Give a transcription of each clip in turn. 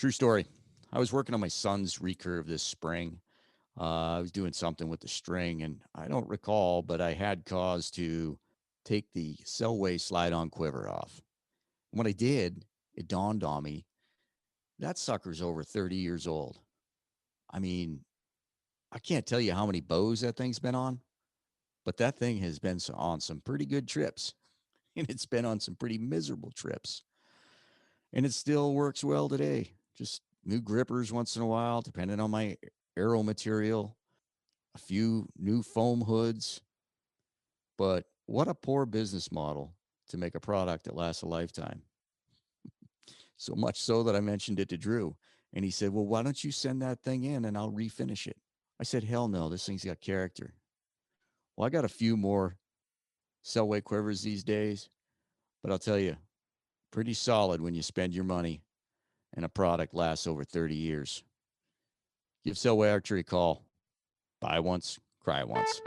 True story. I was working on my son's recurve this spring. I was doing something with the string, and I don't recall, but I had cause to take the Selway slide-on quiver off. When I did, it dawned on me that sucker's over 30 years old. I mean, I can't tell you how many bows that thing's been on, but that thing has been on some pretty good trips, and it's been on some pretty miserable trips. And it still works well today. Just new grippers once in a while, depending on my aero material, a few new foam hoods. But what a poor business model to make a product that lasts a lifetime. So much so that I mentioned it to Drew. And he said, well, why don't you send that thing in and I'll refinish it? I said, hell no, this thing's got character. Well, I got a few more Selway quivers these days, but I'll tell you, pretty solid when you spend your money and a product lasts over 30 years. Give Selway Archery a call. Buy once, cry once.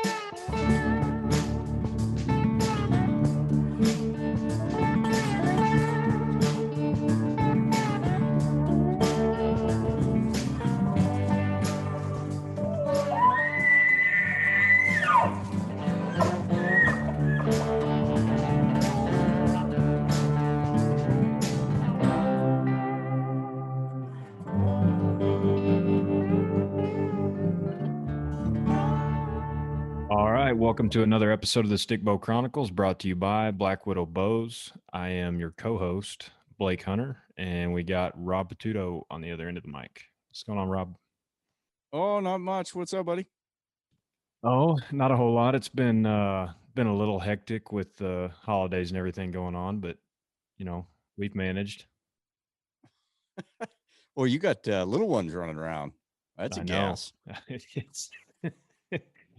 All right, welcome to another episode of the Stickbow Chronicles, brought to you by Black Widow Bows. I am your co-host, Blake Hunter, and we got Rob Patuto on the other end of the mic. What's going on, Rob? Oh, not much. What's up, buddy? Oh, not a whole lot. It's been a little hectic with the holidays and everything going on, but you know, we've managed. Well, you got little ones running around. That's a I know. gas. It's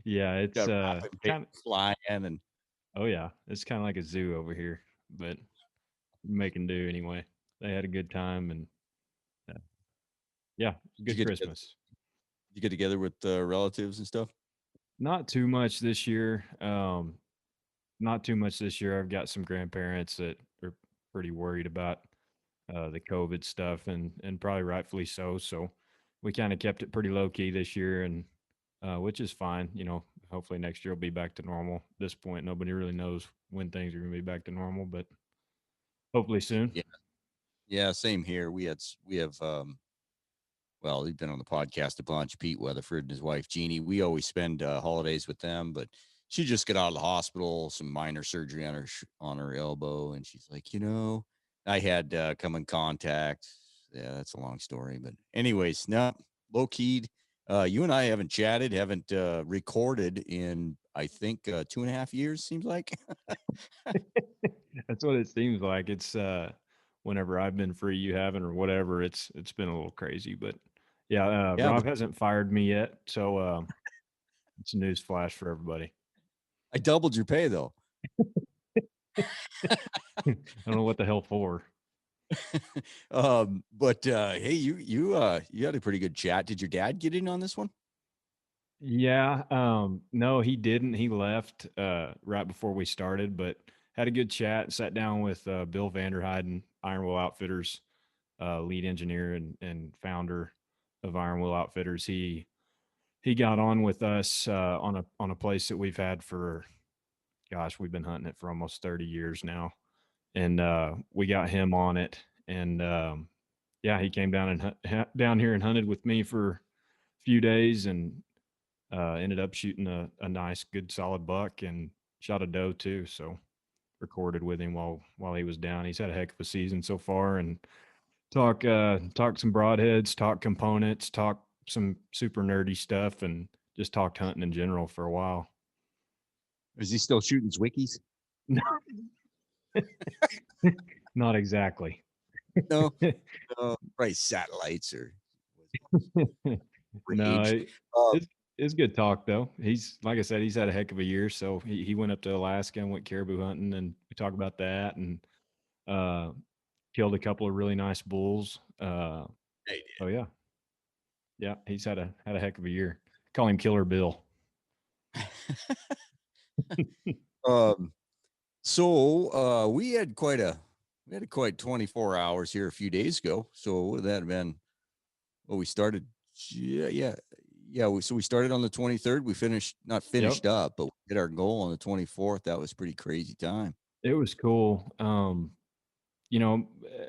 yeah, it's Got rapid kind of flying and oh yeah, it's kind of like a zoo over here, but making do anyway. They had a good time and uh, yeah, did good you get together? Christmas. Did you get together with relatives and stuff? Not too much this year. Not too much this year. I've got some grandparents that are pretty worried about the COVID stuff, and probably rightfully so. So we kind of kept it pretty low key this year, and which is fine. You know, hopefully next year will be back to normal. At this point, nobody really knows when things are going to be back to normal, but hopefully soon. Yeah, yeah. Same here. We have well, he's been on the podcast a bunch. Pete Weatherford and his wife Jeannie. We always spend holidays with them, but she just got out of the hospital, some minor surgery on her elbow, and she's like, I had come in contact. Yeah, that's a long story, but anyways, no, low keyed. You and I haven't chatted, haven't recorded in I think 2.5 years. Seems like. That's what it seems like. It's whenever I've been free, you haven't, or whatever. It's been a little crazy, but yeah, Yeah, but Rob hasn't fired me yet, so it's a news flash for everybody. I doubled your pay though. I don't know what the hell for. But hey, you had a pretty good chat. Did your dad get in on this one? Yeah, no, he didn't. He left right before we started, but had a good chat. Sat down with Bill Vanderheyden, Iron Will Outfitters, lead engineer and founder of Iron Will Outfitters. He got on with us on a place that we've had for, gosh, we've been hunting it for almost 30 years now, and we got him on it, and yeah, he came down and down here and hunted with me for a few days, and ended up shooting a nice, good, solid buck, and shot a doe too. So recorded with him while he was down. He's had a heck of a season so far, and talk some broadheads, talk components, talk some super nerdy stuff, and just talked hunting in general for a while. Is he still shooting Zwickies? Not exactly. No, no, right. Satellites or No, rage. Uh, it's good talk though. He's, like I said, he's had a heck of a year. So he went up to Alaska and went caribou hunting, and we talked about that, and uh, killed a couple of really nice bulls. hey, Oh yeah, yeah, he's had a heck of a year. Call him Killer Bill. um, so we had quite 24 hours here a few days ago. So what would that have been? Well, we started yeah, yeah, yeah, so we started on the 23rd, we finished not Yep. finished up, but we hit our goal on the 24th. That was pretty crazy time. It was cool.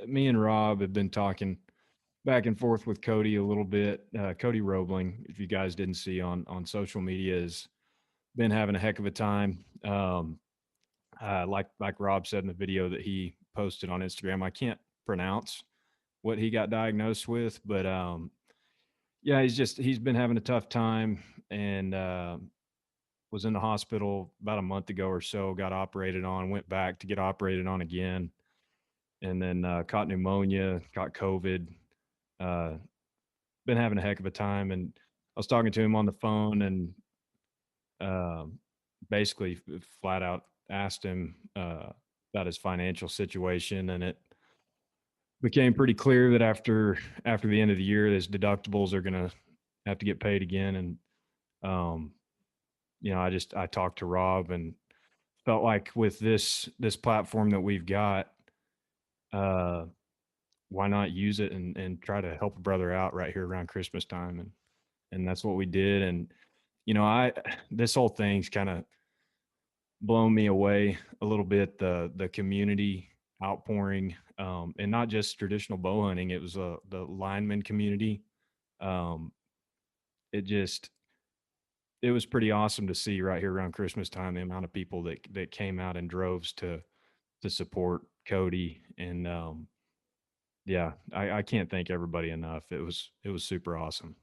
Me and Rob have been talking back and forth with Cody a little bit. Cody Roebling, if you guys didn't see on social media, has been having a heck of a time. Like Rob said in the video that he posted on Instagram, I can't pronounce what he got diagnosed with, but yeah, he's been having a tough time and was in the hospital about a month ago or so. Got operated on, went back to get operated on again, and then caught pneumonia, caught COVID. Uh, been having a heck of a time, and I was talking to him on the phone, and um, basically flat out asked him about his financial situation, and it became pretty clear that after the end of the year, his deductibles are gonna have to get paid again. And um, I talked to Rob and felt like with this platform that we've got, uh, why not use it and try to help a brother out right here around Christmas time, and that's what we did. And I this whole thing's kind of blown me away a little bit, the community outpouring, and not just traditional bow hunting. It was the lineman community. um it just it was pretty awesome to see right here around Christmas time the amount of people that came out in droves to support Cody. And yeah, I can't thank everybody enough. It was super awesome.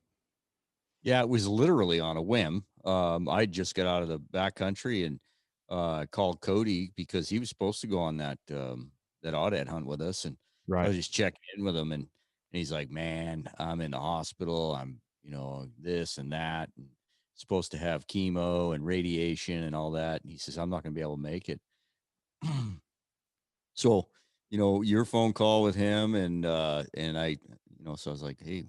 Yeah, it was literally on a whim. I just got out of the backcountry and called Cody because he was supposed to go on that audit hunt with us, and so I Right. was just checking in with him, and he's like, "Man, I'm in the hospital. I'm this and that, and supposed to have chemo and radiation and all that." And he says, "I'm not going to be able to make it." So, your phone call with him and so I was like, "Hey,"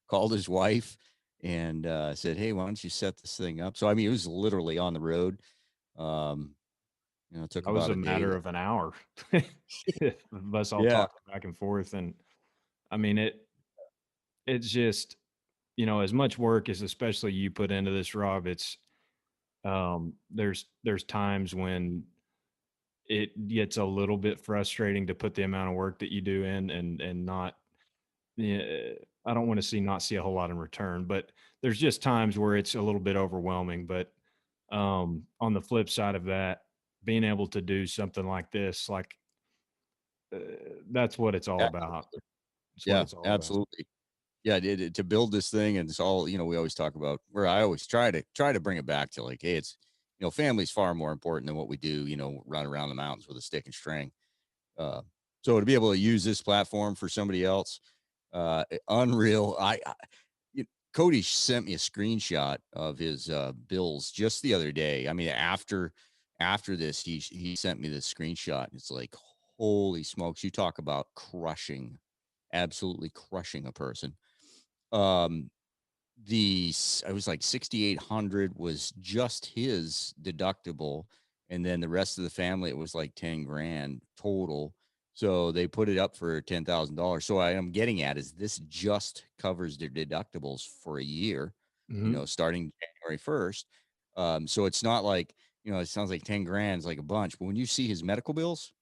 called his wife and said, "Hey, why don't you set this thing up?" So, I mean, it was literally on the road. Um, it took That was about a a day. matter of an hour of us all Yeah, talking back and forth. And I mean, it's just, as much work as especially you put into this, Rob. It's there's times when it gets a little bit frustrating to put the amount of work that you do in, and not, yeah, I don't want to not see a whole lot in return, but there's just times where it's a little bit overwhelming. But on the flip side of that, being able to do something like this, like, uh, that's what it's all about. absolutely. It's what Yeah, it's all about. absolutely. Yeah, to build this thing, and it's all, we always talk about, where I always try to bring it back to, like, hey, it's, family's far more important than what we do, run around the mountains with a stick and string. Uh, so to be able to use this platform for somebody else, unreal. You Cody sent me a screenshot of his bills just the other day. I mean, after this, he sent me this screenshot, and it's like, holy smokes, you talk about crushing, absolutely crushing a person. Um, I was like 6,800 was just his deductible, and then the rest of the family, it was like 10 grand total. So they put it up for $10,000. So I am getting at is this just covers their deductibles for a year, Mhm. starting January 1st. So it's not like, it sounds like 10 grand is like a bunch, but when you see his medical bills,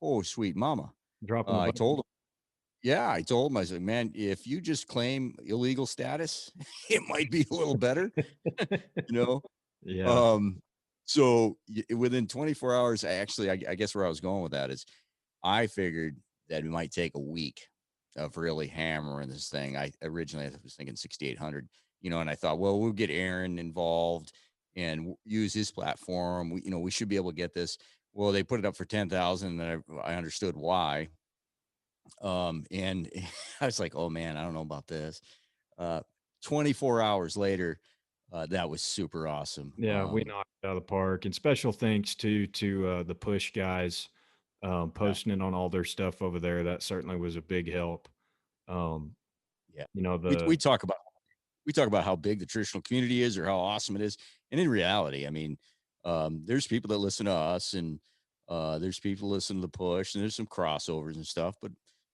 oh sweet mama. Drop in the I told bucket. him, yeah, I told him, I said, "Man, if you just claim illegal status, it might be a little better," you know? Yeah. Um, so within 24 hours, I guess where I was going with that is I figured that it might take a week of really hammering this thing. I was thinking 6,800, and I thought, well, we'll get Aaron involved and use his platform. We should be able to get this. Well, they put it up for 10,000, and I understood why. And I was like, "Oh man, I don't know about this." Uh, 24 hours later, that was super awesome. Yeah, we knocked it out of the park. And special thanks to the push guys, Yeah, posting it on all their stuff over there. That certainly was a big help. Um, yeah. you know, We the we talk about we talk about how big the traditional community is or how awesome it is, and in reality, I mean, there's people that listen to us, and there's people listen to the push, and there's some crossovers and stuff, but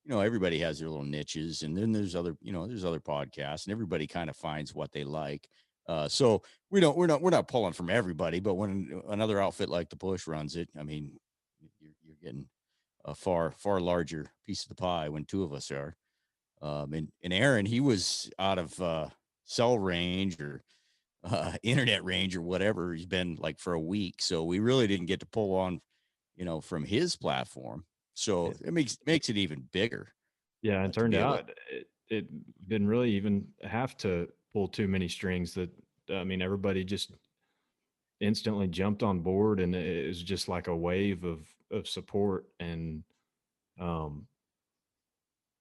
everybody has their little niches, and then there's other podcasts, and everybody kind of finds what they like. So we're not pulling from everybody, but when another outfit like the Push runs it, I mean, you're getting a far larger piece of the pie when two of us are. And Aaron, he was out of cell range or internet range or whatever. He's been like for a week, so we really didn't get to pull on, from his platform. So Yeah. it makes it even bigger Yeah, and to turned be able to. out it didn't really even have to pull too many strings. That I mean, everybody just instantly jumped on board, and it was just like a wave of support. And um,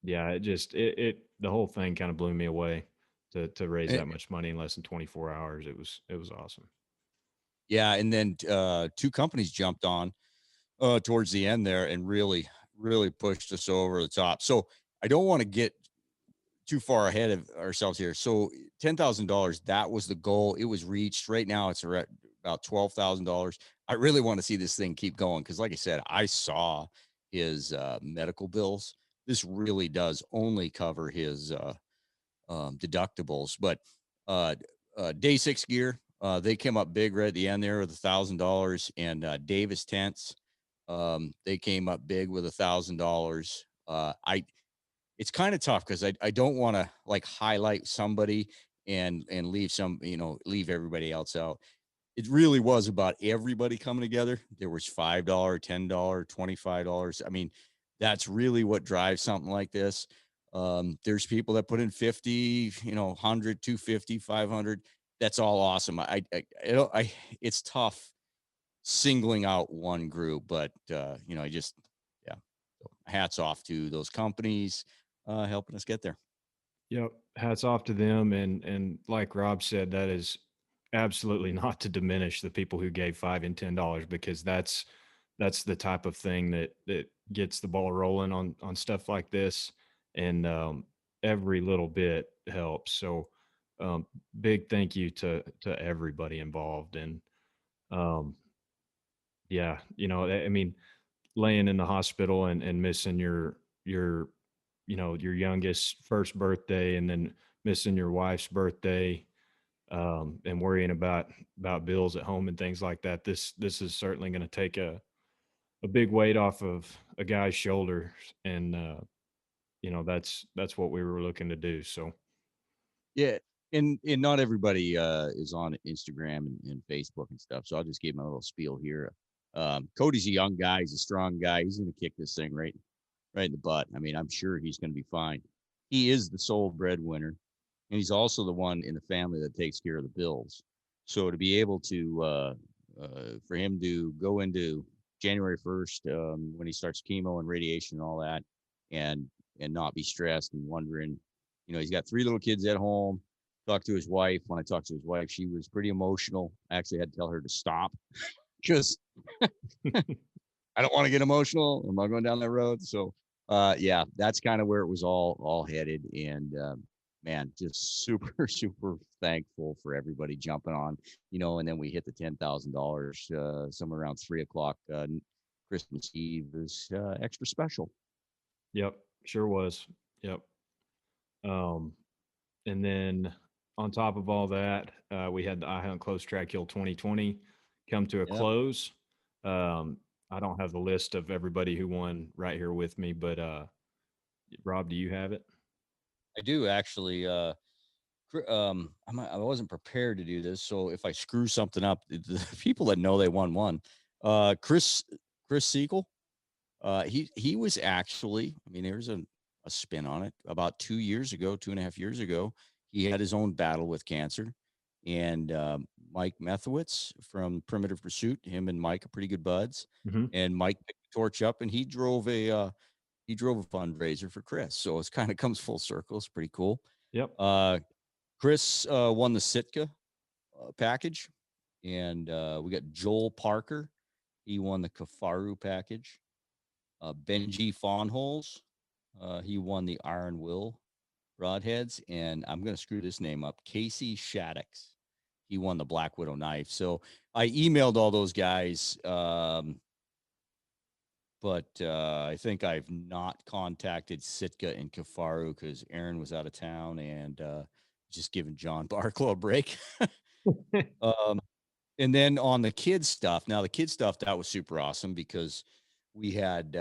yeah, it the whole thing kind of blew me away to raise eh, that much money in less than 24 hours. It was awesome. Yeah, and then two companies jumped on towards the end there and really pushed us over the top. So I don't want to get too far ahead of ourselves here. So $10,000, that was the goal. It was reached. Right now, it's about $12,000. I really want to see this thing keep going because, like I said, I saw his medical bills. This really does only cover his deductibles, but uh, day six gear, they came up big right at the end there with $1,000, and Davis tents, they came up big with $1,000. I It's kind of tough because I don't want to like highlight somebody and leave leave everybody else out. It really was about everybody coming together. There was $5, $10, $25. I mean, that's really what drives something like this. There's people that put in 50, 100, 250, 500. That's all awesome. It's tough singling out one group, but yeah. So hats off to those companies helping us get there. Yep. Hats off to them. And like Rob said, that is absolutely not to diminish the people who gave $5 and $10, because that's the type of thing that gets the ball rolling on stuff like this. And every little bit helps. So big thank you to everybody involved. And um yeah, I mean, laying in the hospital and missing your your youngest first birthday, and then missing your wife's birthday, and worrying about bills at home and things like that. This is certainly going to take a big weight off of a guy's shoulders. And that's what we were looking to do. So Yeah, and not everybody is on Instagram and Facebook and stuff. So I'll just give him a little spiel here. Cody's a young guy. He's a strong guy. He's going to kick this thing right in the butt. I mean, I'm sure he's going to be fine. He is the sole breadwinner, and he's also the one in the family that takes care of the bills. So to be able to for him to go into January 1st, when he starts chemo and radiation and all that, and not be stressed and wondering, he's got three little kids at home. Talked to his wife. When I talked to his wife, she was pretty emotional. I actually had to tell her to stop because I don't want to get emotional. I'm not going down that road. So, yeah, that's kind of where it was all headed. And man, just super super thankful for everybody jumping on. And then we hit the $10,000 somewhere around 3 o'clock. Christmas Eve is extra special. yep, sure was. Yep. um And then on top of all that, we had the I Hunt Close Track Hill 2020 come to a Yep, close. Um, I don't have the list of everybody who won right here with me, but Rob, do you have it? I do actually. I wasn't prepared to do this, so if I screw something up, the people that know they won. Chris Siegel. He was actually, I mean, there's a spin on it. About 2 years ago, 2.5 years ago, he had his own battle with cancer. And Mike Methowitz from Primitive Pursuit, him and Mike are pretty good buds. Hmm. And Mike picked the torch up, and he drove a fundraiser for Chris. So it's kind of comes full circle. It's pretty cool. Yep. Uh, Chris won the Sitka package, and we got Joel Parker. He won the Kafaru package. Benji Fawnholes. He won the Iron Will broadheads, and I'm going to screw this name up. Casey Shaddix. He won the Black Widow knife. So I emailed all those guys but I think I've not contacted Sitka and Kafaru because Aaron was out of town and just giving John Barclow a break. um, and then on the kids stuff, now the kids stuff that was super awesome because we had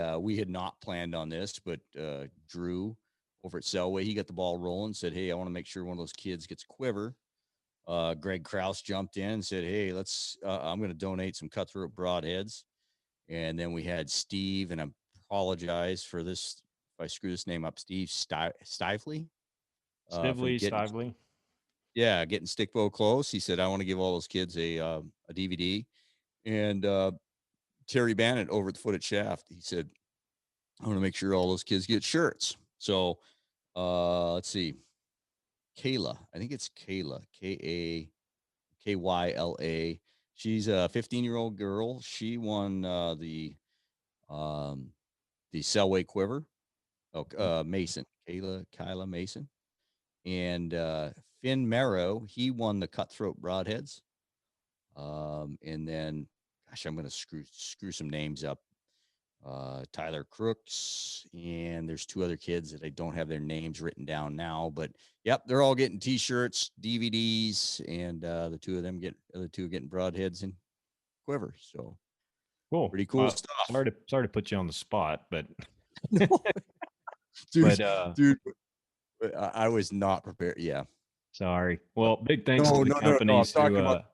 not planned on this, but Drew over at Selway, he got the ball rolling, said, "Hey, I want to make sure one of those kids gets a quiver." Greg Kraus jumped in and said, "Hey, let's I'm going to donate some cutthroat broadheads." And then we had Steve, and I apologize for this if I screw this name up, Steve Stively, from Stively, getting, Stively. yeah, getting Stickbow close. He said, "I want to give all those kids a DVD." And Terry Bannett over at the Foot at Shaft, he said, "I want to make sure all those kids get shirts." So let's see, Kayla, I think it's Kayla, Kyla. She's a 15-year-old girl. She won um, the Selway Quiver. Oh, Mason, Kyla Mason, and Finn Merrow. He won the Cutthroat Broadheads. And then, gosh, I'm going to screw some names up. Tyler Crooks, and there's two other kids that I don't have their names written down now, but yep, they're all getting T-shirts, DVDs, and the two getting broadheads and quivers. So Cool. pretty cool stuff. Sorry to put you on the spot, but No, dude, but dude, I was not prepared. Yeah, sorry. but Well, big thanks to no, the no, no, no. I'm companies talking who about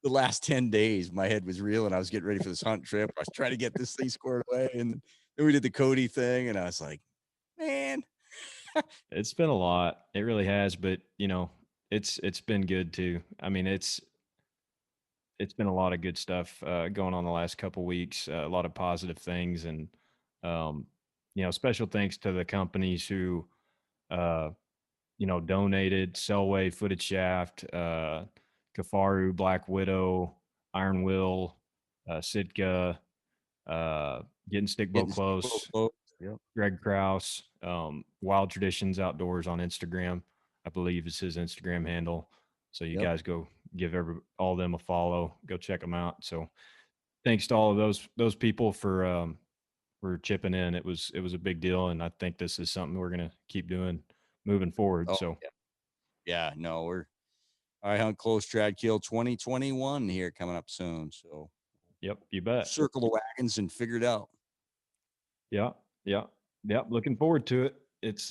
the last 10 days. My head was reeling. I was getting ready for this hunt trip. I was trying to get this thing squared away, and then we did the Cody thing, and I was like, man. it's been a lot. It really has, but it's been good too. I mean, it's been a lot of good stuff going on the last couple weeks. A lot of positive things, and um, special thanks to the companies who uh, donated: Selway, Footed Shaft, Kafaru, Black Widow, Iron Will, Sitka, Getting Stickbow Getting so Close, close. Yep. Greg Kraus, Wild Traditions Outdoors on Instagram, I believe is his Instagram handle. So you Yep. guys go give all them a follow. Go check them out. So thanks to all of those people for chipping in. It was a big deal, and I think this is something we're gonna keep doing moving forward. Oh, So yeah. Yeah. No, I hunt close trad kill 2021 here coming up soon. So yep, you bet. circle the wagons and figure it out. Yeah, yeah, yeah. Looking forward to it. It's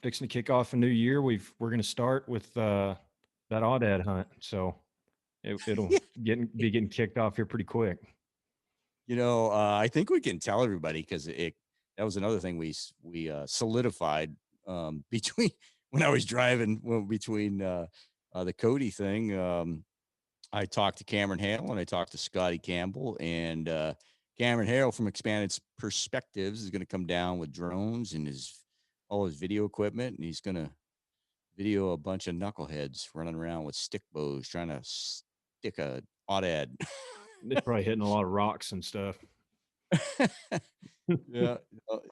fixing to kick off a new year. We're gonna start with that aoudad hunt. So it'll Yeah. be getting kicked off here pretty quick. I think we can tell everybody because that was another thing we solidified between when I was driving between the Cody thing. I talked to Cameron Hale and I talked to Scotty Campbell, and Cameron Hale from Expanded Perspectives is going to come down with drones and all his video equipment, and he's going to video a bunch of knuckleheads running around with stick bows trying to stick a aoudad. They're probably hitting a lot of rocks and stuff. Yeah.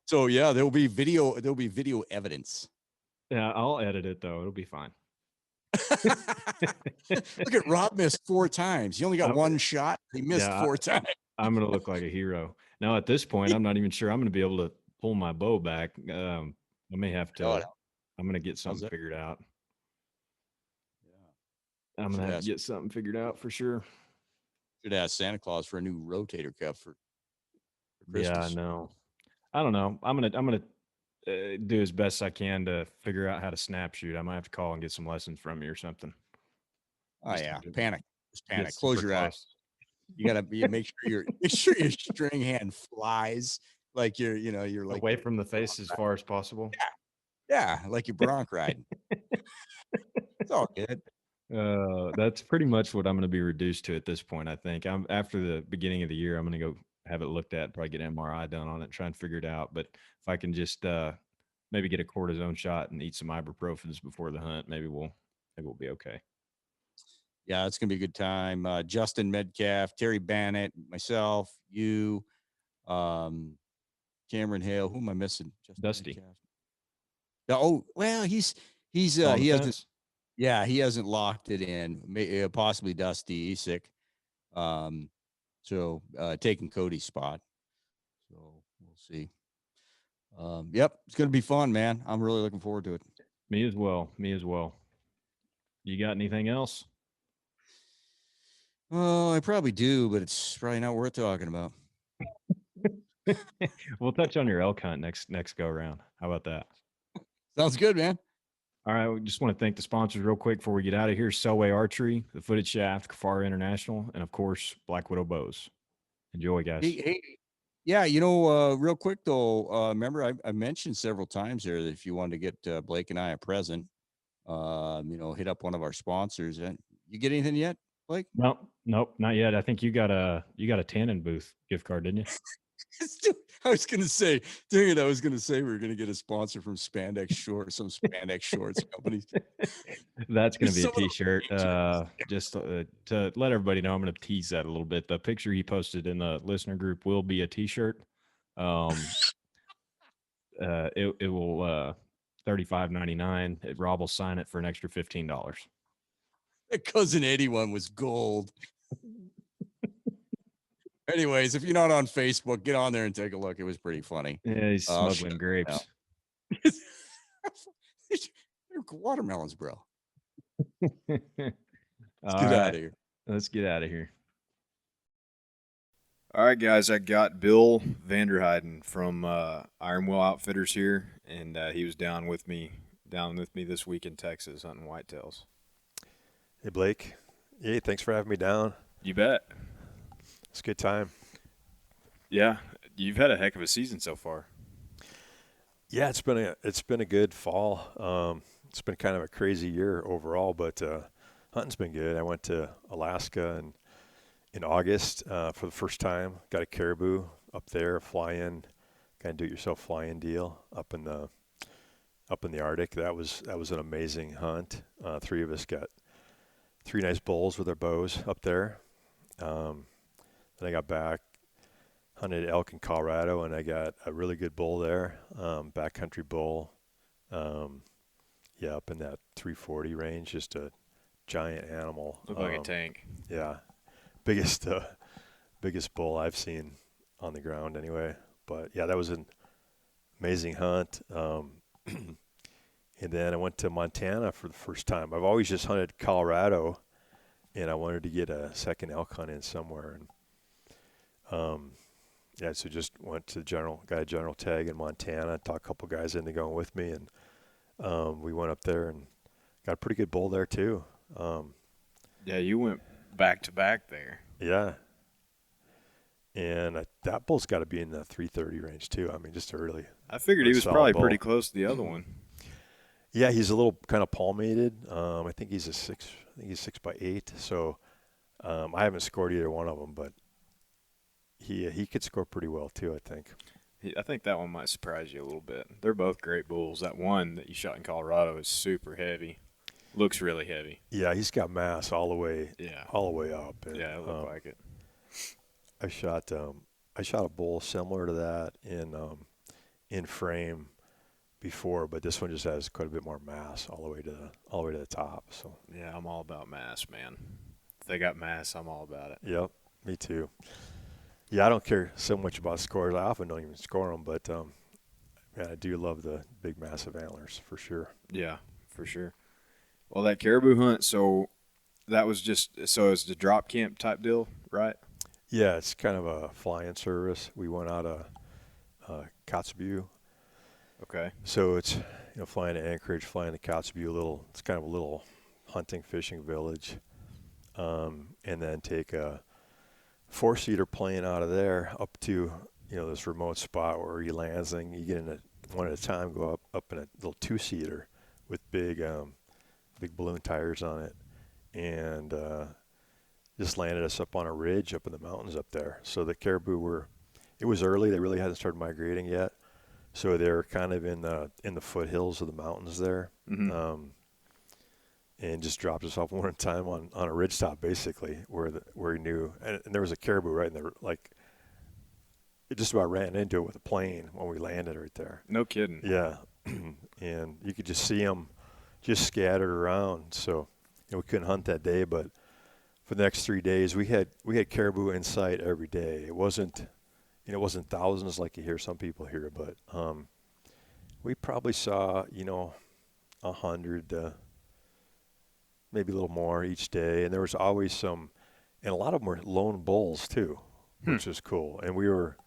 So yeah, there'll be video evidence. Yeah, I'll edit it though. It'll be fine. Look at Rob missed 4 times. He only got I'm, one shot. He missed yeah, 4 times. I'm gonna look like a hero. Now at this point, I'm not even sure I'm gonna be able to pull my bow back. I may have Oh, to. I'm gonna get how's something that? figured out. Yeah. I'm gonna Should have to ask get something figured out for sure. should ask Santa Claus for a new rotator cuff for Yeah, I Christmas. know. I don't know. I'm gonna do as best I can to figure out how to snap shoot. I might have to call and get some lessons from you or something. Oh Just to yeah. Panic. Just get panic. Close super your eyes. close. You gotta be make sure your string hand flies like you're like Away from the face as far as possible. yeah, like you're bronc riding. It's all good. That's pretty much what I'm gonna be reduced to at this point, I think. I'm after the beginning of the year, I'm gonna go have it looked at, probably get an MRI done on it, try and figure it out. But if I can just maybe get a cortisone shot and eat some ibuprofens before the hunt, maybe we'll be okay. Yeah, it's gonna be a good time. Justin Medcalf, Terry Bannett, myself, you, um, Cameron Hale. Who am I missing? Justin Dusty. Medcalf. Oh well, On the he hasn't. fence? Yeah, he hasn't locked it in. Possibly Dusty. He's sick. Um, so taking Cody's spot. So we'll see. Yep, it's gonna be fun, man. I'm really looking forward to it. Me as well. Me as well. You got anything else? Oh, I probably do, but it's probably not worth talking about. We'll touch on your elk hunt next go around. How about that? Sounds good, man. All right. We just want to thank the sponsors real quick before we get out of here. Selway Archery, the Footed Shaft, Kafar International, and of course, Black Widow Bows. Enjoy, guys. Hey, yeah, real quick though, remember I mentioned several times there that if you wanted to get Blake and I a present, hit up one of our sponsors. And you get anything yet, Blake? Nope, not yet. I think you got a Tannin booth gift card, didn't you? I was gonna say, dang it, I was gonna say we were gonna get a sponsor from Spandex Shorts, some Spandex Shorts companies. That's going to be a Some of those t-shirt. t-shirts. Just to let everybody know, I'm going to tease that a little bit. The picture he posted in the listener group will be a t-shirt. Um, it will $35.99. Rob will sign it for an extra $15. That Cousin Eddie one was gold. Anyways, if you're not on Facebook, get on there and take a look. It was pretty funny. Yeah, he's smuggling grapes. They're watermelons, bro. Let's Get out of here. Let's get out of here. All right, guys, I got Bill Vanderheyden from Ironwell Outfitters here, and he was down with me this week in Texas hunting whitetails. Hey, Blake. Hey, thanks for having me down. You bet. It's a good time. Yeah, you've had a heck of a season so far. Yeah, it's been a good fall. It's been kind of a crazy year overall, but hunting's been good. I went to Alaska in August for the first time. Got a caribou up there, fly-in, kind of do-it-yourself fly-in deal up in the Arctic. That was an amazing hunt. Three of us got 3 nice bulls with our bows up there. Then I got back, hunted elk in Colorado, and I got a really good bull there, backcountry bull. Up in that 340 range, just a giant animal. Looked like a tank. Yeah, biggest bull I've seen on the ground anyway. But yeah, that was an amazing hunt. And then I went to Montana for the first time. I've always just hunted Colorado, and I wanted to get a second elk hunt in somewhere. And so just went to got a general tag in Montana, talked a couple guys into going with me, and we went up there and got a pretty good bull there too. Yeah, you went back to back there. Yeah. And that bull's got to be in the 330 range too. I mean, just early. I figured he was probably pretty close to the other one. Yeah, he's a little kind of palmated. I think he's 6x8. So I haven't scored either one of them, but he could score pretty well too, I think. I think that one might surprise you a little bit. They're both great bulls. That one that you shot in Colorado is super heavy. Looks really heavy. Yeah, he's got mass all the way up. And, yeah, it looked like it. I shot a bull similar to that in frame before, but this one just has quite a bit more mass all the way to the top. So yeah, I'm all about mass, man. If they got mass, I'm all about it. Yep, me too. Yeah, I don't care so much about scores. I often don't even score them, but man, I do love the big, massive antlers for sure. Yeah, for sure. Well, that caribou hunt, so that was it's the drop camp type deal, right? Yeah, it's kind of a fly-in service. We went out of Kotzebue. Okay. So it's flying to Anchorage, flying to Kotzebue. It's kind of a little hunting fishing village, and then take a 4-seater plane out of there up to this remote spot where he lands, and you get in one at a time, go up in a little 2-seater with big balloon tires on it, and just landed us up on a ridge up in the mountains up there. So the caribou it was early, they really hadn't started migrating yet, so they're kind of in the foothills of the mountains there. Mm-hmm. And just dropped us off one at a time on a ridge top, basically, where he knew. And there was a caribou right in there, like, it just about ran into it with a plane when we landed right there. No kidding. Yeah. And you could just see them just scattered around. So we couldn't hunt that day, but for the next 3 days, we had caribou in sight every day. It wasn't it wasn't thousands like you hear some people hear, but we probably saw 100, maybe a little more each day, and there was always some, and a lot of them were lone bulls too, which is cool. And we were,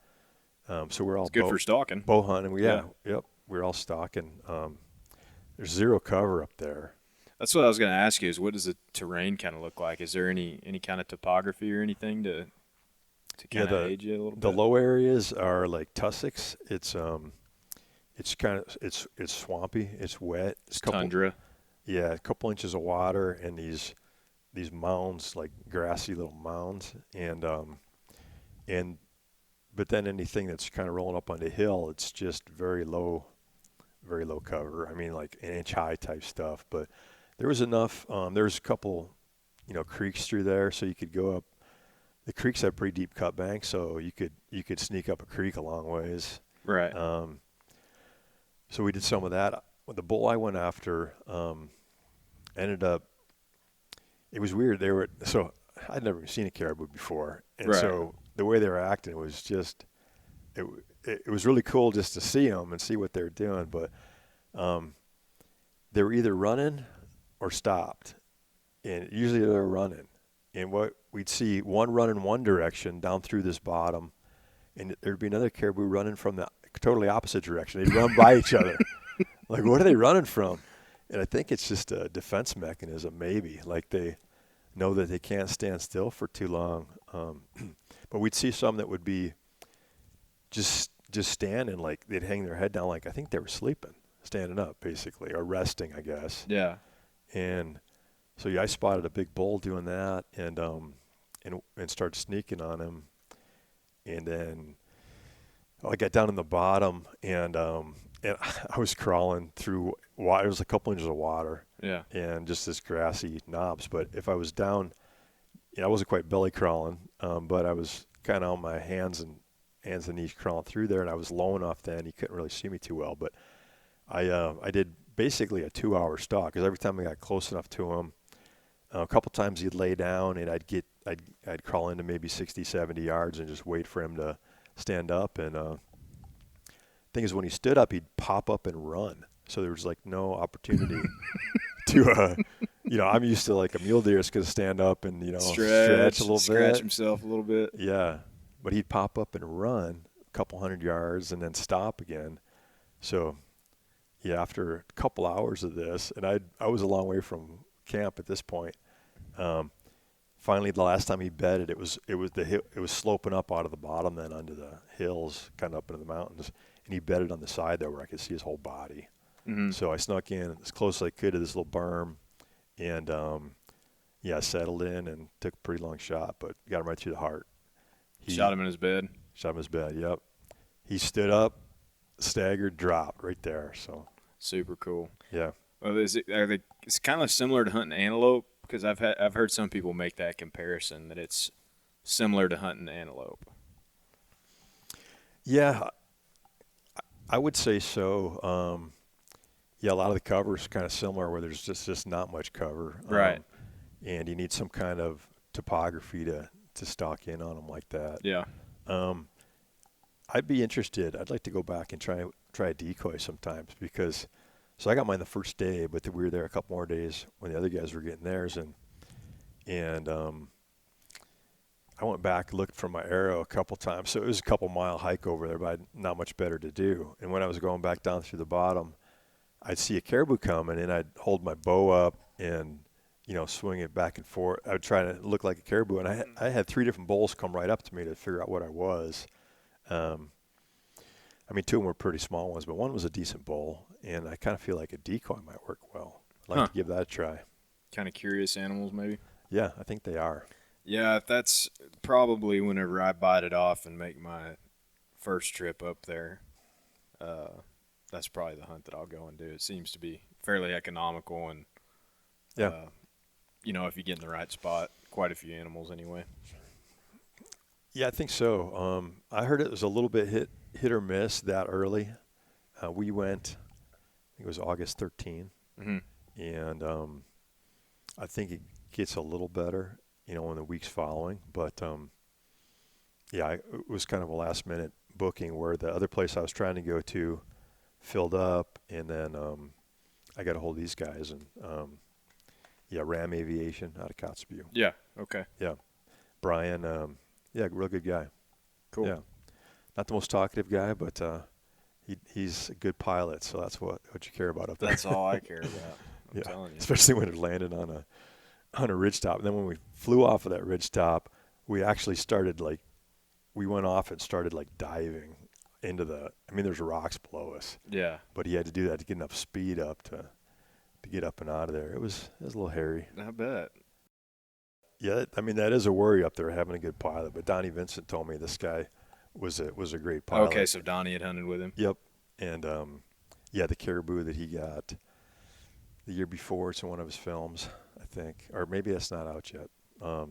so we're all It's good for stalking. bow hunting. Yep, we're all stalking. There's zero cover up there. That's what I was going to ask you. Is what does the terrain kind of look like? Is there any kind of topography or anything to kind of age it a little bit? The low areas are like tussocks. It's kind of it's swampy. It's wet. It's tundra. Yeah, a couple inches of water and these mounds, like grassy little mounds, and but then anything that's kind of rolling up on the hill, it's just very low cover. I mean, like an inch high type stuff. But there was enough. There's a couple, creeks through there, so you could go up. The creeks have pretty deep cut banks, so you could sneak up a creek a long ways. Right. So we did some of that. The bull I went after ended up. It was weird. So I'd never seen a caribou before, and right. So the way they were acting was just. It was really cool just to see them and see what they were doing, but they were either running or stopped, and usually they were running. And what we'd see, one run in one direction down through this bottom, and there'd be another caribou running from the totally opposite direction. They'd run by each other. Like, what are they running from? And I think it's just a defense mechanism, maybe. Like they know that they can't stand still for too long. But we'd see some that would be just standing, like they'd hang their head down, like I think they were sleeping, standing up basically, or resting, I guess. Yeah. And so I spotted a big bull doing that, and started sneaking on him, and then I got down in the bottom, and I was crawling through water. It was a couple inches of water, yeah, and just this grassy knobs. But if I was down, I wasn't quite belly crawling, but I was kind of on my hands and knees crawling through there, and I was low enough then you couldn't really see me too well. But I did basically a 2-hour stalk, because every time I got close enough to him, a couple times he'd lay down, and I'd crawl into maybe 60, 70 yards and just wait for him to stand up. And thing is, when he stood up, he'd pop up and run. So there was like no opportunity to, I'm used to like a mule deer is going to stand up and, stretch a little bit. Scratch himself a little bit. Yeah. But he'd pop up and run a couple hundred yards and then stop again. So, yeah, after a couple hours of this, and I was a long way from camp at this point. Finally, the last time he bedded, it was sloping up out of the bottom then onto the hills, kind of up into the mountains, and he bedded on the side there where I could see his whole body. Mm-hmm. So I snuck in as close as I could to this little berm, and I settled in and took a pretty long shot, but got him right through the heart. Shot him in his bed. Shot him in his bed. Yep. He stood up, staggered, dropped right there. So super cool. Yeah. Well, it's kind of similar to hunting antelope, because I've heard some people make that comparison, that it's similar to hunting antelope. Yeah, I would say so. A lot of the cover is kind of similar, where there's just not much cover. Right. And you need some kind of topography to stalk in on them like that. Yeah. I'd be interested. I'd like to go back and try a decoy sometimes, because so I got mine the first day, but we were there a couple more days when the other guys were getting theirs, and I went back, looked for my arrow a couple times. So it was a couple mile hike over there, but I had not much better to do. And when I was going back down through the bottom, I'd see a caribou coming, and I'd hold my bow up and swing it back and forth. I would try to look like a caribou, and I had 3 different bulls come right up to me to figure out what I was. 2 of them were pretty small ones, but one was a decent bull, and I kind of feel like a decoy might work well. I'd like to give that a try. Kind of curious animals, maybe? Yeah, I think they are. Yeah, that's probably whenever I bite it off and make my first trip up there. That's probably the hunt that I'll go and do. It seems to be fairly economical, and if you get in the right spot, quite a few animals anyway. Yeah, I think so. I heard it was a little bit hit or miss that early. We went, I think it was August 13, mm-hmm. and I think it gets a little better, in the weeks following. But yeah, it was kind of a last minute booking where the other place I was trying to go to filled up, and then I got a hold of these guys, and yeah, Ram Aviation out of Kotzebue. Yeah. Okay. Yeah, Brian. Yeah, real good guy. Cool. Yeah, not the most talkative guy, but he's a good pilot, so that's what you care about up there. That's all I care about. I'm telling you. Especially when it landed on a ridge top. And then when we flew off of that ridge top, we actually started we went off and started diving into there's rocks below us. Yeah. But he had to do that to get enough speed up to get up and out of there. It was a little hairy. I bet. Yeah, that is a worry up there, having a good pilot. But Donnie Vincent told me this guy was a great pilot. Okay, so Donnie had hunted with him. Yep. And yeah, the Caribou that he got the year before, it's in one of his films, I think, or maybe that's not out yet. But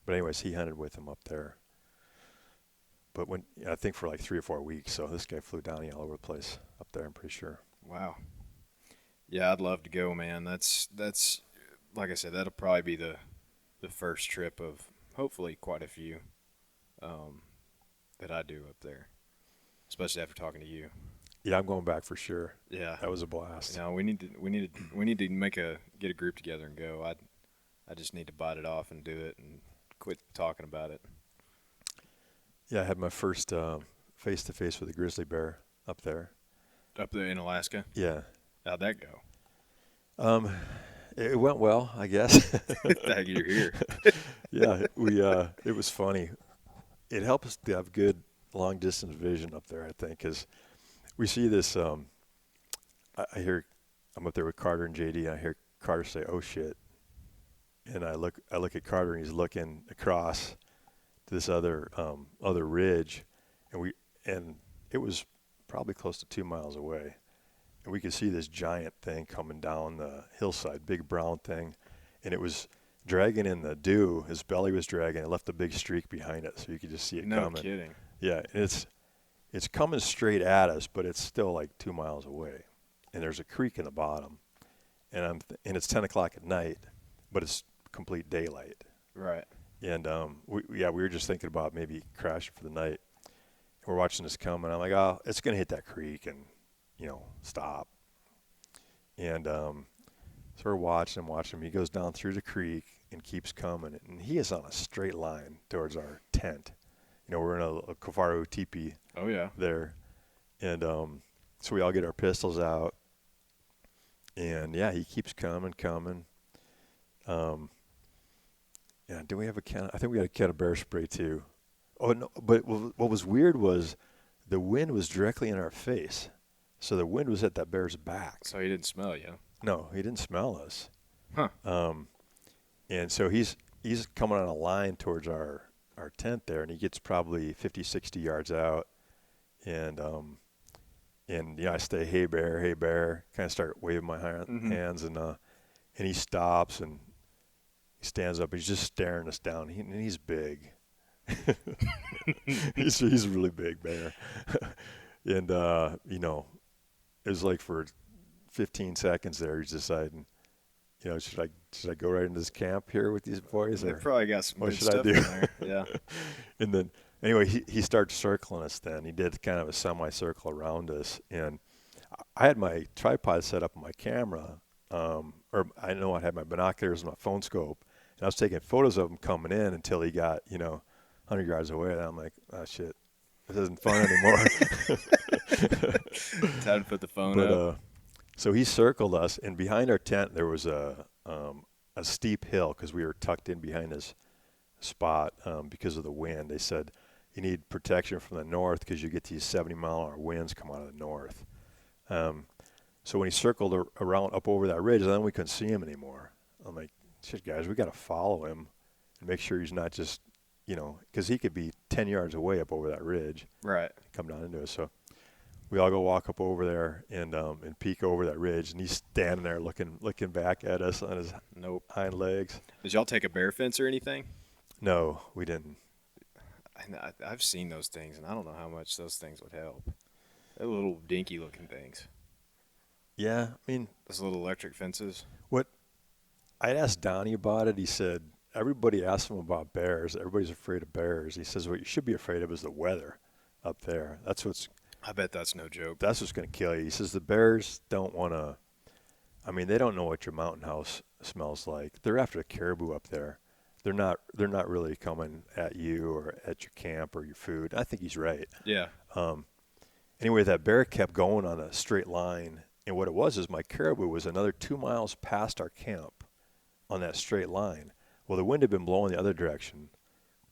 anyways, he hunted with him up there. But I think for 3 or 4 weeks. So this guy flew Donnie all over the place up there, I'm pretty sure. Wow. Yeah, I'd love to go, man. That's like I said, that'll probably be the first trip of hopefully quite a few that I do up there, especially after talking to you. Yeah, I'm going back for sure. Yeah, that was a blast. we need to get a group together and go. I just need to bite it off and do it and quit talking about it. Yeah, I had my first face-to-face with a grizzly bear up there. Up there in Alaska? Yeah. How'd that go? It went well, I guess. Dang, you're here. Yeah, it was funny. It helps us to have good long-distance vision up there, I think, because we see this. I'm up there with Carter and JD, and I hear Carter say, "Oh shit," and I look at Carter, and he's looking across to this other ridge, and it was probably close to 2 miles away, and we could see this giant thing coming down the hillside, big brown thing, and it was dragging in the dew. His belly was dragging. It left a big streak behind it, so you could just see it coming. No kidding. Yeah, and it's coming straight at us, but it's still 2 miles away, and there's a creek in the bottom, and it's 10 o'clock at night, but it's complete daylight. Right. And we were just thinking about maybe crashing for the night. And we're watching this come, and I'm like, oh, it's gonna hit that creek and stop. And so we're watching him. He goes down through the creek and keeps coming, and he is on a straight line towards our tent. We're in a Kafaru teepee. Oh yeah. There, and so we all get our pistols out, and yeah, he keeps coming. Yeah, do we have a can? I think we got a can of bear spray too. Oh no! But what was weird was the wind was directly in our face, so the wind was at that bear's back. So he didn't smell you? No, he didn't smell us. Huh. And so he's coming on a line towards our tent there, and he gets probably 50, 60 yards out, and I say, hey bear, kind of start waving my hands, and he stops and he stands up. He's just staring us down, and he's big. he's a really big bear, and it was for 15 seconds there, he's deciding, should I go right into this camp here with these boys? They probably got some good should stuff I do? in there. Yeah. And then anyway, he starts circling us. Then he did kind of a semicircle around us, and I had my tripod set up on my camera, or I know I had my binoculars and my phone scope, and I was taking photos of him coming in until he got 100 yards away. And I'm like, oh shit, this isn't fun anymore. Time to put the phone up. So he circled us, and behind our tent there was a steep hill because we were tucked in behind this spot because of the wind. They said you need protection from the north because you get these 70-mile-an-hour winds come out of the north. So when he circled around up over that ridge, then we couldn't see him anymore. I'm like, shit, guys, we got to follow him and make sure he's not just, because he could be 10 yards away up over that ridge. Right. Come down into us. So we all go walk up over there and peek over that ridge, and he's standing there looking back at us on his hind legs. Did y'all take a bear fence or anything? No, we didn't. I've seen those things, and I don't know how much those things would help. They're little dinky-looking things. Yeah, I mean, those little electric fences. What I'd asked Donnie about it. He said everybody asks him about bears. Everybody's afraid of bears. He says what you should be afraid of is the weather up there. I bet that's no joke. That's what's going to kill you. He says the bears don't want to. I mean, they don't know what your mountain house smells like. They're after the caribou up there. They're not really coming at you or at your camp or your food. I think he's right. Yeah. Anyway, that bear kept going on a straight line, and what it was is my caribou was another 2 miles past our camp on that straight line. Well, the wind had been blowing the other direction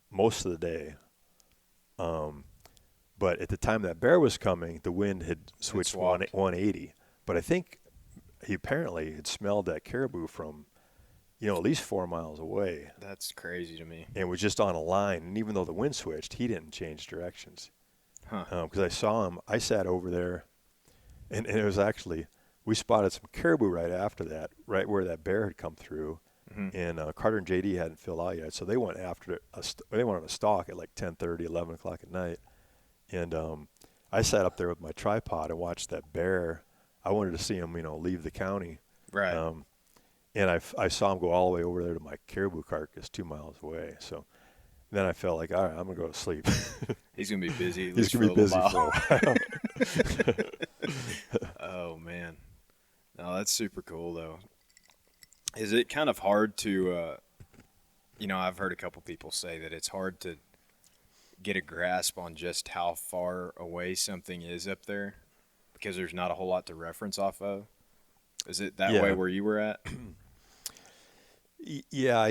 most of the day. But at the time that bear was coming, the wind had switched 180. But I think he apparently had smelled that caribou from, at least 4 miles away. That's crazy to me. And was just on a line. And even though the wind switched, he didn't change directions. Huh. Because I saw him. I sat over there, and it was actually, we spotted some caribou right after that, right where that bear had come through. Mm-hmm. And Carter and JD hadn't filled out yet, so they went after it. They went on a stalk at like 10:30, 11 o'clock at night. And I sat up there with my tripod and watched that bear. I wanted to see him, leave the county. Right. And I saw him go all the way over there to my caribou carcass 2 miles away. So then I felt like, all right, I'm going to go to sleep. He's going to be busy. He's going to be busy for a while. Oh, man. No, that's super cool, though. Is it kind of hard to, I've heard a couple people say that it's hard to get a grasp on just how far away something is up there because there's not a whole lot to reference off of? Is it that way where you were at? Yeah,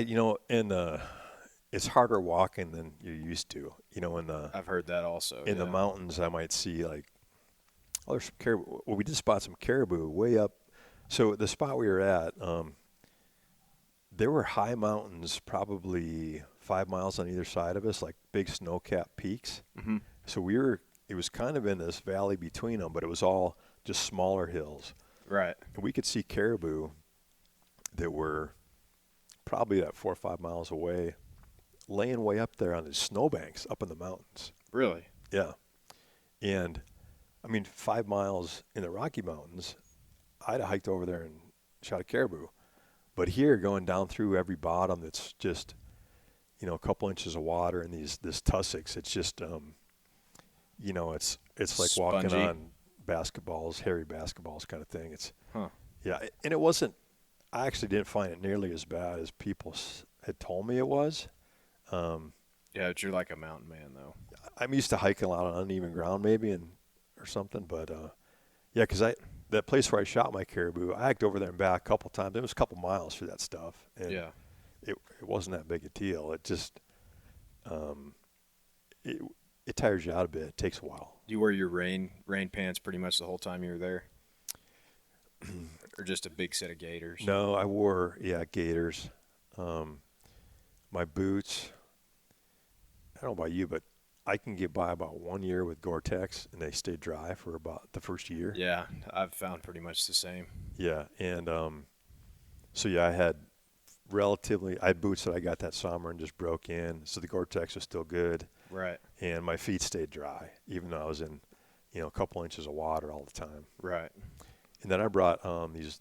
and it's harder walking than you're used to. I've heard that also. In the mountains, I might see there's some caribou. Well, we did spot some caribou way up. So the spot we were at, there were high mountains, probably 5 miles on either side of us, like big snow-capped peaks. Mm-hmm. So it was kind of in this valley between them, but it was all just smaller hills. Right. And we could see caribou that were probably 4 or 5 miles away, laying way up there on the snowbanks up in the mountains. Really? Yeah. And, 5 miles in the Rocky Mountains, I'd have hiked over there and shot a caribou. But here, going down through every bottom that's just, a couple inches of water and this tussocks, it's just, it's like Spongy. walking on basketballs, hairy basketballs kind of thing. Yeah, and it wasn't. I actually didn't find it nearly as bad as people had told me it was. Yeah, but you're like a mountain man, though. I'm used to hiking a lot on uneven ground, maybe, or something. But yeah, because that place where I shot my caribou, I hiked over there and back a couple times. It was a couple miles through that stuff, and Yeah. it wasn't that big a deal. It just it tires you out a bit. It takes a while. You wear your rain pants pretty much the whole time you were there? Or just a big set of gaiters? No, I wore gaiters. My boots. I don't know about you, but I can get by about 1 year with Gore-Tex, and they stay dry for about the first year. Yeah, I've found pretty much the same. Yeah, and I had boots that I got that summer and just broke in, so the Gore-Tex was still good. Right. And my feet stayed dry, even though I was in, a couple inches of water all the time. Right. And then I brought these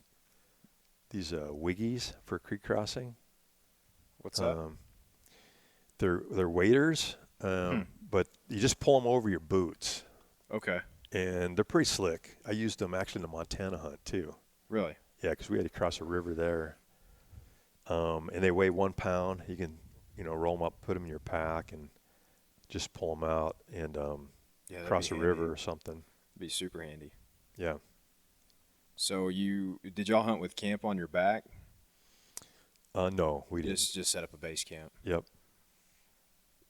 wiggies for creek crossing. What's that? They're waders, but you just pull them over your boots. Okay. And they're pretty slick. I used them actually in the Montana hunt too. Really? Yeah, because we had to cross a river there. And they weigh 1 pound. You can, roll them up, put them in your pack, and just pull them out and cross a river or something. Be super handy. Yeah. So did y'all hunt with camp on your back? No, we didn't. Just set up a base camp. Yep.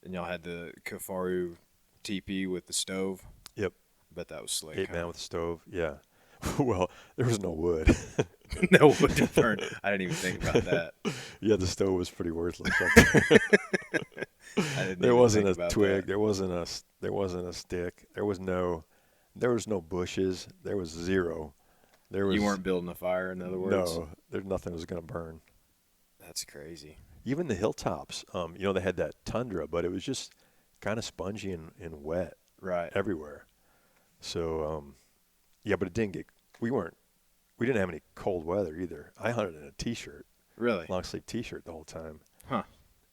And y'all had the Kafaru teepee with the stove? Yep. I bet that was slick. 8-man with a stove. Yeah. Well, there was no wood. No wood to burn. I didn't even think about that. Yeah, the stove was pretty worthless up there. There wasn't a twig. There wasn't a stick. There was no bushes. There was zero. You weren't building a fire, in other words? No, there's nothing was going to burn. That's crazy. Even the hilltops, they had that tundra, but it was just kind of spongy and wet Right. everywhere. So, but it didn't we didn't have any cold weather either. I hunted in a T-shirt. Really? Long sleeve T-shirt the whole time. Huh.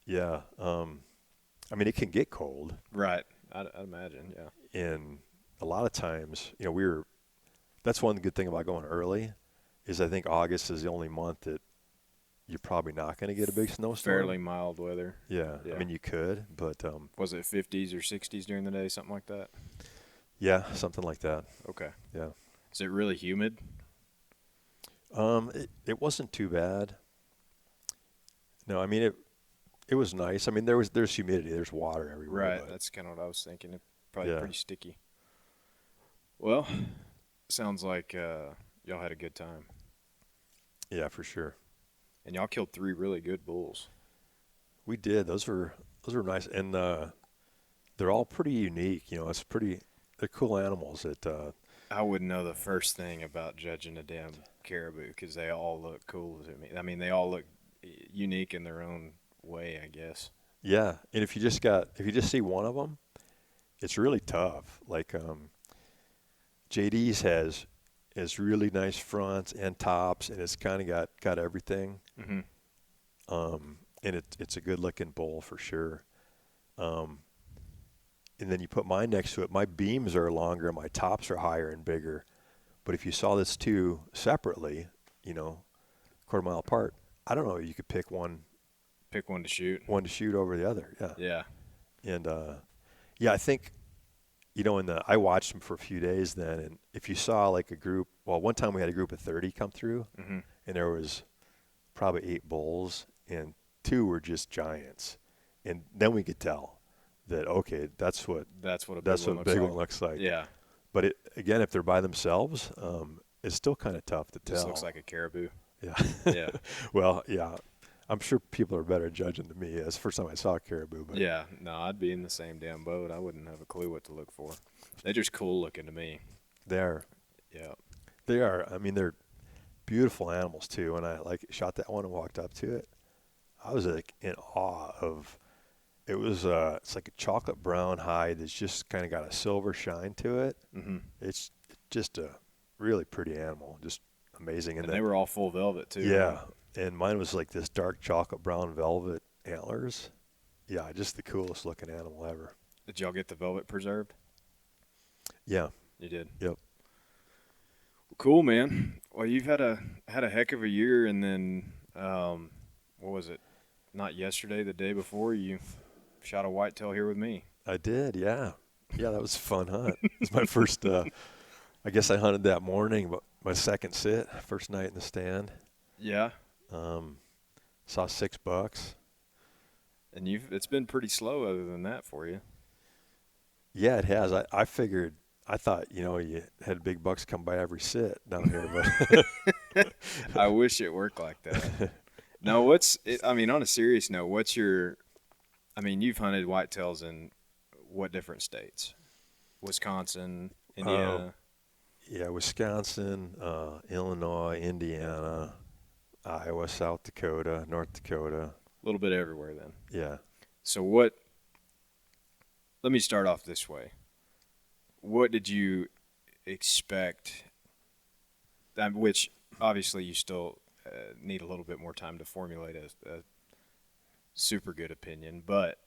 Yeah. I mean, it can get cold. Right. I'd imagine. Yeah. And a lot of times, that's one good thing about going early is I think August is the only month that you're probably not going to get a big snowstorm. Fairly mild weather. Yeah. Yeah. I mean, you could, but Was it 50s or 60s during the day, something like that? yeah, something like that. Okay. Yeah. Is it really humid? It wasn't too bad. No, I mean it was nice. I mean there's humidity, there's water everywhere. Right. but- That's kind of what I was thinking. It probably Yeah. pretty sticky. Well, sounds like y'all had a good time. Yeah, for sure. And y'all killed 3 really good bulls. We did. Those were nice, and they're all pretty unique. They're cool animals. I wouldn't know the first thing about judging a damn caribou because they all look cool to me. I mean, they all look unique in their own way, I guess. Yeah, and if you just see one of them, it's really tough. Like JD's has really nice fronts and tops, and it's kind of got everything. Mm-hmm. And it's a good looking bull for sure. And then you put mine next to it. My beams are longer, my tops are higher and bigger. But if you saw this two separately, quarter mile apart, I don't know. You could pick one to shoot. One to shoot over the other. Yeah. Yeah. And yeah, I think I watched them for a few days then, and if you saw like a group, well, one time we had a group of 30 come through, Mm-hmm. and there was probably 8 bulls, and 2 were just giants, and then we could tell that okay, that's what a big one looks like. Yeah. But again, if they're by themselves, it's still kind of tough to tell. This looks like a caribou. Yeah. Yeah. Well, yeah. I'm sure people are better judging than me. It's the first time I saw a caribou. But Yeah. No, I'd be in the same damn boat. I wouldn't have a clue what to look for. They're just cool looking to me. they are. I mean, they're beautiful animals too. And I shot that one and walked up to it. I was like in awe of. It was it's like a chocolate brown hide that's just kind of got a silver shine to it. Mm-hmm. It's just a really pretty animal, just amazing. And they were all full velvet too. Yeah, and mine was like this dark chocolate brown velvet antlers. Yeah, just the coolest looking animal ever. Did y'all get the velvet preserved? Yeah. You did. Yep. Cool, man. Well, you've had a heck of a year, and then what was it? Not yesterday, the day before, you shot a whitetail here with me. I did. Yeah. Yeah, that was a fun hunt. It was my first. I guess I hunted that morning, but my second sit, first night in the stand. Yeah. Saw 6 bucks. And it's been pretty slow other than that for you. Yeah, it has. I thought, you had big bucks come by every sit down here, but I wish it worked like that. No, on a serious note, you've hunted whitetails in what different states? Wisconsin, Indiana? Yeah, Wisconsin, Illinois, Indiana, Iowa, South Dakota, North Dakota. A little bit everywhere then. Yeah. So let me start off this way. What did you expect, which obviously you still need a little bit more time to formulate a super good opinion, but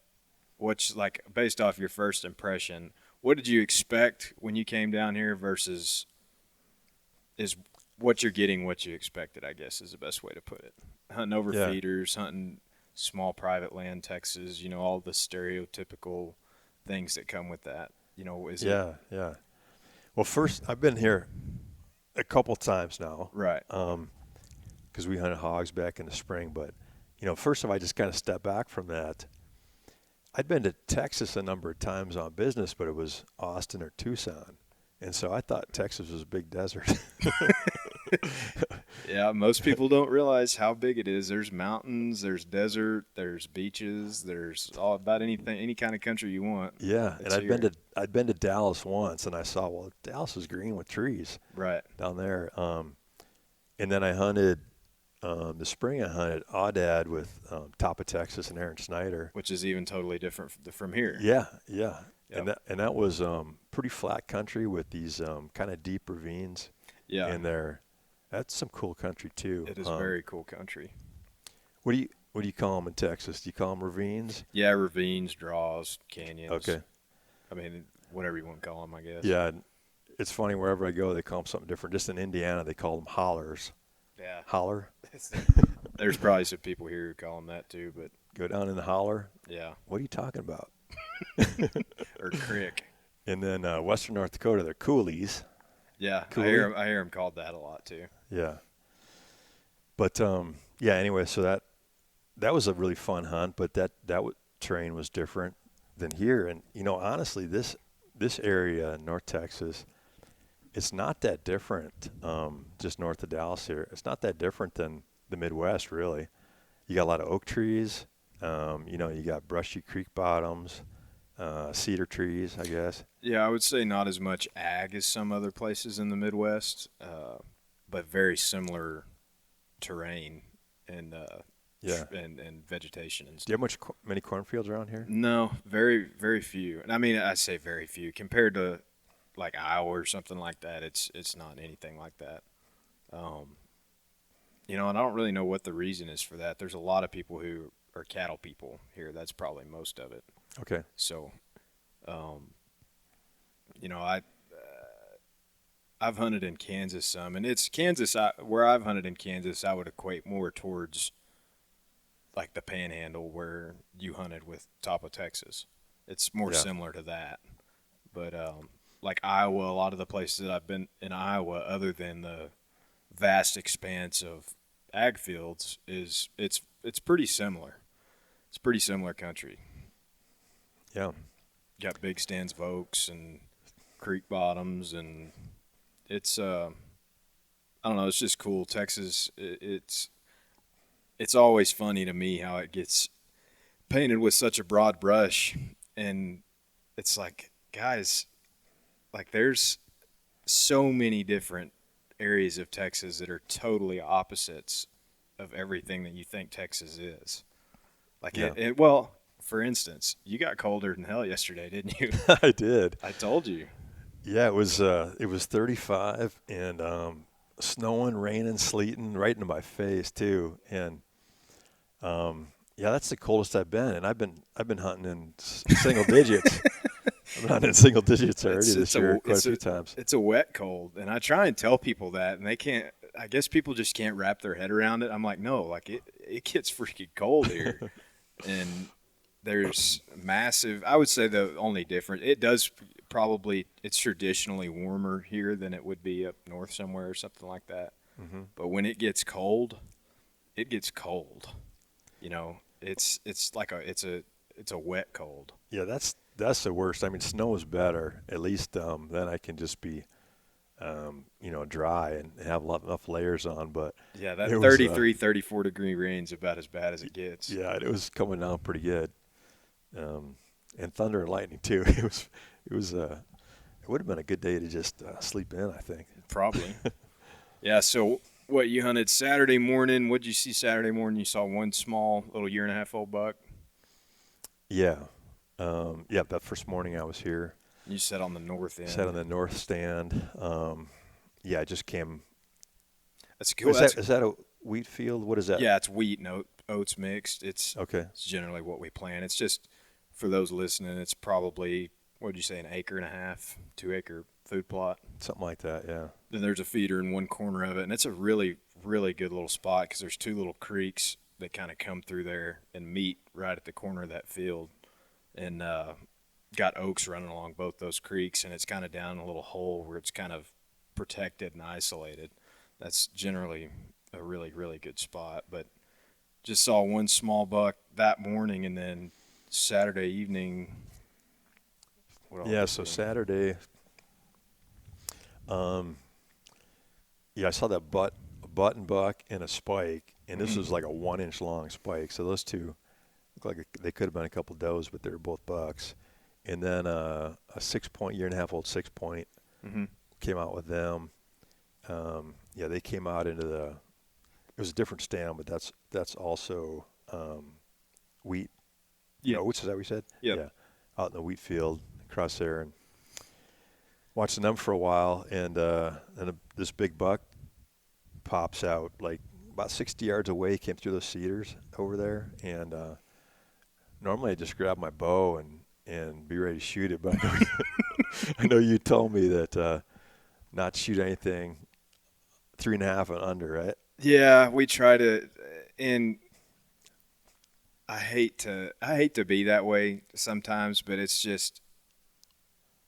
what's like based off your first impression, what did you expect when you came down here versus is what you're getting what you expected, I guess is the best way to put it. Hunting over feeders, hunting small private land, Texas, all the stereotypical things that come with that. Yeah. Well, first, I've been here a couple times now. Right. Because we hunted hogs back in the spring. But, first of all, I just kind of stepped back from that. I'd been to Texas a number of times on business, but it was Austin or Tucson. And so I thought Texas was a big desert. Yeah, most people don't realize how big it is. There's mountains, there's desert, there's beaches, there's all about anything, any kind of country you want. Yeah, and I'd been to Dallas once, and I saw, well, Dallas is green with trees. Right. Down there. And then I hunted the spring. I hunted Aoudad with Top of Texas and Aaron Snyder, which is even totally different from here. Yeah. Yep. And that was pretty flat country with these kind of deep ravines. Yeah. In there. That's some cool country too. It is very cool country. What do What do you call them in Texas? Do you call them ravines? Yeah, ravines, draws, canyons. Okay. I mean, whatever you want to call them, I guess. Yeah, it's funny. Wherever I go, they call them something different. Just in Indiana, they call them hollers. Yeah. Holler. There's probably some people here who call them that too, but Go down in the holler. yeah. What are you talking about? Or crick. And then Western North Dakota, they're coolies. Yeah, Coolie? I hear them called that a lot too. Yeah. But yeah. Anyway, so that was a really fun hunt, but that terrain was different than here. And honestly, this area, North Texas, it's not that different. Just north of Dallas here, it's not that different than the Midwest, really. You got a lot of oak trees. You got brushy creek bottoms, cedar trees, I guess. Yeah, I would say not as much ag as some other places in the Midwest, but very similar terrain and Yeah. and vegetation and Do you stuff. have many cornfields around here? No, very very few. And I mean, I say very few compared to like Iowa or something like that. It's not anything like that. And I don't really know what the reason is for that. There's a lot of people who are cattle people here. That's probably most of it. Okay. So, I've hunted in Kansas some, and it's Kansas. Where I've hunted in Kansas, I would equate more towards like the Panhandle where you hunted with top of Texas. It's more Yeah. similar to that, but like Iowa, a lot of the places that I've been in Iowa, other than the vast expanse of ag fields, it's pretty similar. It's pretty similar country. Yeah. Got big stands of oaks and creek bottoms, and it's I don't know, it's just cool. Texas, it's always funny to me how it gets painted with such a broad brush, and it's like, guys, like there's so many different areas of Texas that are totally opposites of everything that you think Texas is. Like Yeah. well, for instance, you got colder than hell yesterday, didn't you? I did. I told you. Yeah, it was 35 and snowing, raining, sleeting right into my face too. And yeah, that's the coldest I've been, and I've been hunting in single digits. I've been hunting in single digits already this year quite a few times. It's a wet cold, and I try and tell people that, and they can't. I guess people just can't wrap their head around it. I'm like, no, like it gets freaking cold here, and there's massive. I would say the only difference, it does probably, it's traditionally warmer here than it would be up north somewhere or something like that. Mm-hmm. But when it gets cold, it gets cold. It's like it's a wet cold. Yeah, that's the worst. I mean, snow is better. At least then I can just be, dry and have enough layers on. But Yeah, that it was, 33, 34 degree rain's about as bad as it gets. yeah, it was coming down pretty good, and thunder and lightning too. It would have been a good day to just sleep in, I think. Probably. Yeah, so what, you hunted Saturday morning? What'd you see Saturday morning? You saw one small little 1.5-year-old buck? Yeah. Yeah, that first morning I was here. You sat on the north end. Sat on the north stand. Yeah, I just came. That's cool. Is that a wheat field? What is that? Yeah, it's wheat and oats mixed. It's Okay. generally what we plant. It's just, for those listening, it's probably, what would you say, 1.5 acres, 2-acre food plot. Something like that, yeah. Then there's a feeder in one corner of it, and it's a really, really good little spot because there's two little creeks that kind of come through there and meet right at the corner of that field. And got oaks running along both those creeks, and it's kind of down a little hole where it's kind of protected and isolated. That's generally a really, really good spot. But just saw one small buck that morning, and then Saturday evening. Yeah, so Saturday, yeah, I saw that a button buck and a spike, and this was like a 1-inch long spike. So those two look like they could have been a couple does, but they were both bucks. And then a 6-point, 1.5-year-old 6-point came out with them. Yeah, they came out into it was a different stand, but that's also wheat. Yeah. Oats, is that what you said? Yep. Yeah. Out in the wheat field across there, and watching them for a while, and this big buck pops out like about 60 yards away. He came through those cedars over there, and normally I just grab my bow and be ready to shoot it. But I know you told me that not shoot anything 3.5 and under, right? Yeah, we try to, and I hate to be that way sometimes, but it's just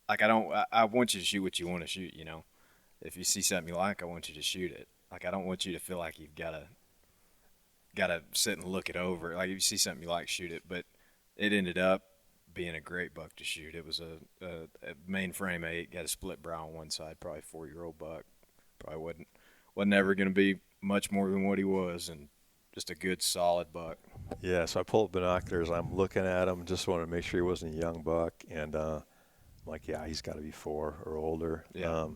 like I want you to shoot what you want to shoot. If you see something you like, I want you to shoot it. Like, I don't want you to feel like you've gotta sit and look it over. Like, if you see something you like, shoot it. But it ended up being a great buck to shoot. It was a mainframe 8, got a split brow on one side, probably 4-year-old buck. Probably wasn't ever going to be much more than what he was, and just a good solid buck. Yeah, so I pull up binoculars. I'm looking at him, just wanted to make sure he wasn't a young buck, and I'm like, yeah, he's got to be 4 or older. Yeah.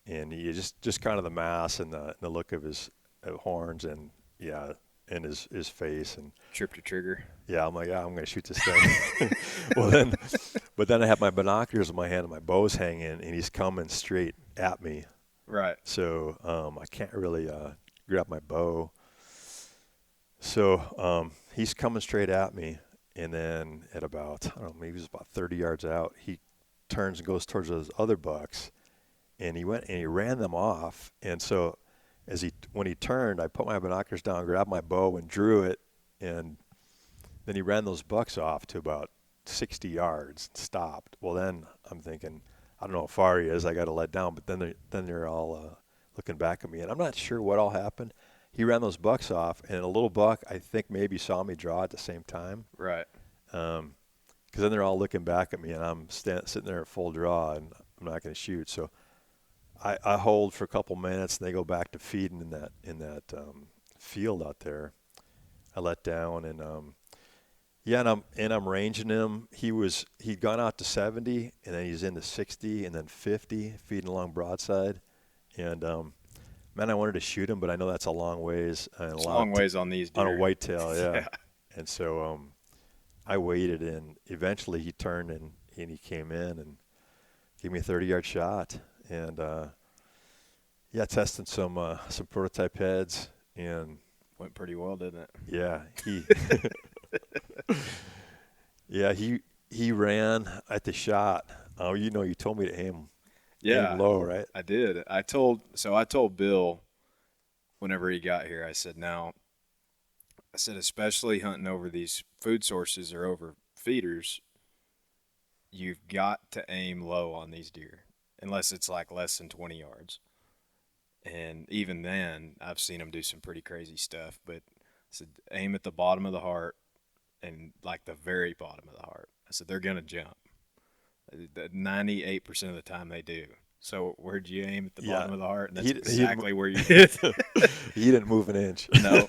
And he just kind of the mass and the look of his horns and his face and Tripped a trigger. yeah, I'm like, yeah, I'm gonna shoot this thing. But then I have my binoculars in my hand and my bow's hanging and he's coming straight at me. Right. So I can't really grab my bow. So he's coming straight at me, and then at about, I don't know, maybe it was about 30 yards out, he turns and goes towards those other bucks. And he went and he ran them off. And so when he turned, I put my binoculars down, grabbed my bow and drew it. And then he ran those bucks off to about 60 yards and stopped. Well, then I'm thinking, I don't know how far he is. I got to let down. But then they're all looking back at me. And I'm not sure what all happened. He ran those bucks off. And a little buck, I think, maybe saw me draw at the same time. Right. Because then they're all looking back at me. And I'm sitting there at full draw. And I'm not going to shoot. So I hold for a couple minutes, and they go back to feeding in that field out there. I let down, and I'm ranging him. He'd gone out to 70, and then he's into 60, and then 50, feeding along broadside. And man, I wanted to shoot him, but I know that's a long ways and It's a long ways on these deer. on a whitetail, yeah. Yeah. And so I waited, and eventually he turned and he came in and gave me a 30-yard shot. And testing some prototype heads, and Went pretty well, didn't it? yeah, he ran at the shot. Oh, you told me to aim low, right? I did. I told Bill whenever he got here, I said, especially hunting over these food sources or over feeders, you've got to aim low on these deer, unless it's like less than 20 yards. And even then, I've seen them do some pretty crazy stuff. But I said, aim at the bottom of the heart, and like the very bottom of the heart. I said, they're going to jump. 98% of the time they do. So where'd you aim at the bottom of the heart? And that's exactly where you did. He didn't move an inch. No.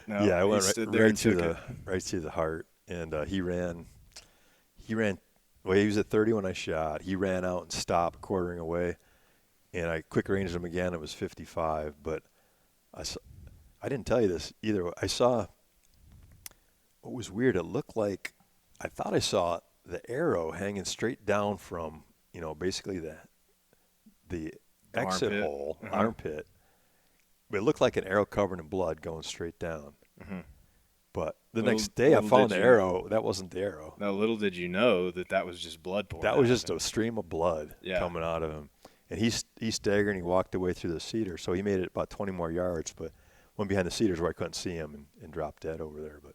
Yeah, I went right through the heart. And he ran. Well, he was at 30 when I shot. He ran out and stopped, quartering away. And I quick ranged him again. It was 55, but I didn't tell you this either. I saw what was weird. It looked like I thought I saw the arrow hanging straight down from basically the exit armpit. hole, armpit. But it looked like an arrow covered in blood going straight down. Mm-hmm. But the next day I found the arrow. That wasn't the arrow. Now, little did you know that was just blood pouring. That was just a stream of blood coming out of him. And he staggered and he walked away through the cedar. So he made it about 20 more yards, but went behind the cedars where I couldn't see him and dropped dead over there. But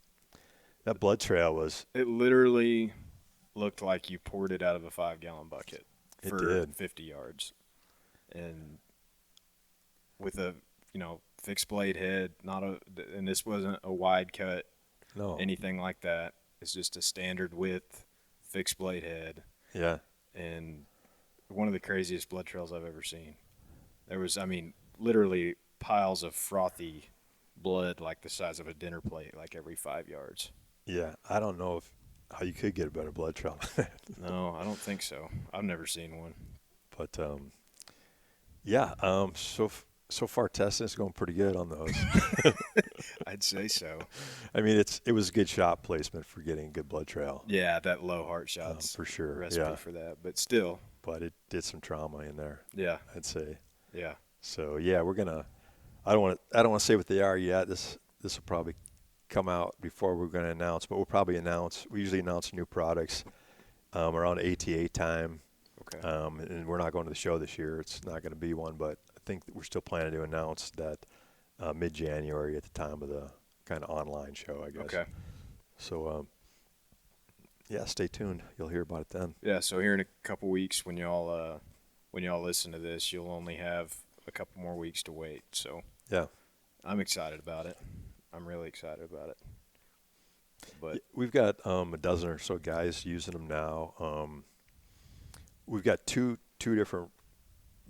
that blood trail was... It literally looked like you poured it out of a 5-gallon bucket for 50 yards. And with a, fixed blade head, and this wasn't a wide cut, anything like that. It's just a standard width fixed blade head. Yeah. And one of the craziest blood trails I've ever seen. There was, literally piles of frothy blood like the size of a dinner plate, like every 5 yards. Yeah, I don't know how you could get a better blood trail. No, I don't think so. I've never seen one. But so far testing is going pretty good on those. I'd say so. It was a good shot placement for getting a good blood trail. Yeah, that low heart shot's for sure. Recipe for that, but still. But it did some trauma in there. Yeah, I'd say. Yeah. So yeah, I don't want to say what they are yet. This will probably come out before we're going to announce, but we'll probably announce. We usually announce new products around ATA time. Okay. And we're not going to the show this year. It's not going to be one, but I think we're still planning to announce that mid-January at the time of the kind of online show, I guess. Okay. So, yeah, stay tuned. You'll hear about it then. Yeah. So here in a couple weeks, when y'all listen to this, you'll only have a couple more weeks to wait. So Yeah. I'm excited about it. I'm really excited about it. But We've got a dozen or so guys using them now. We've got two different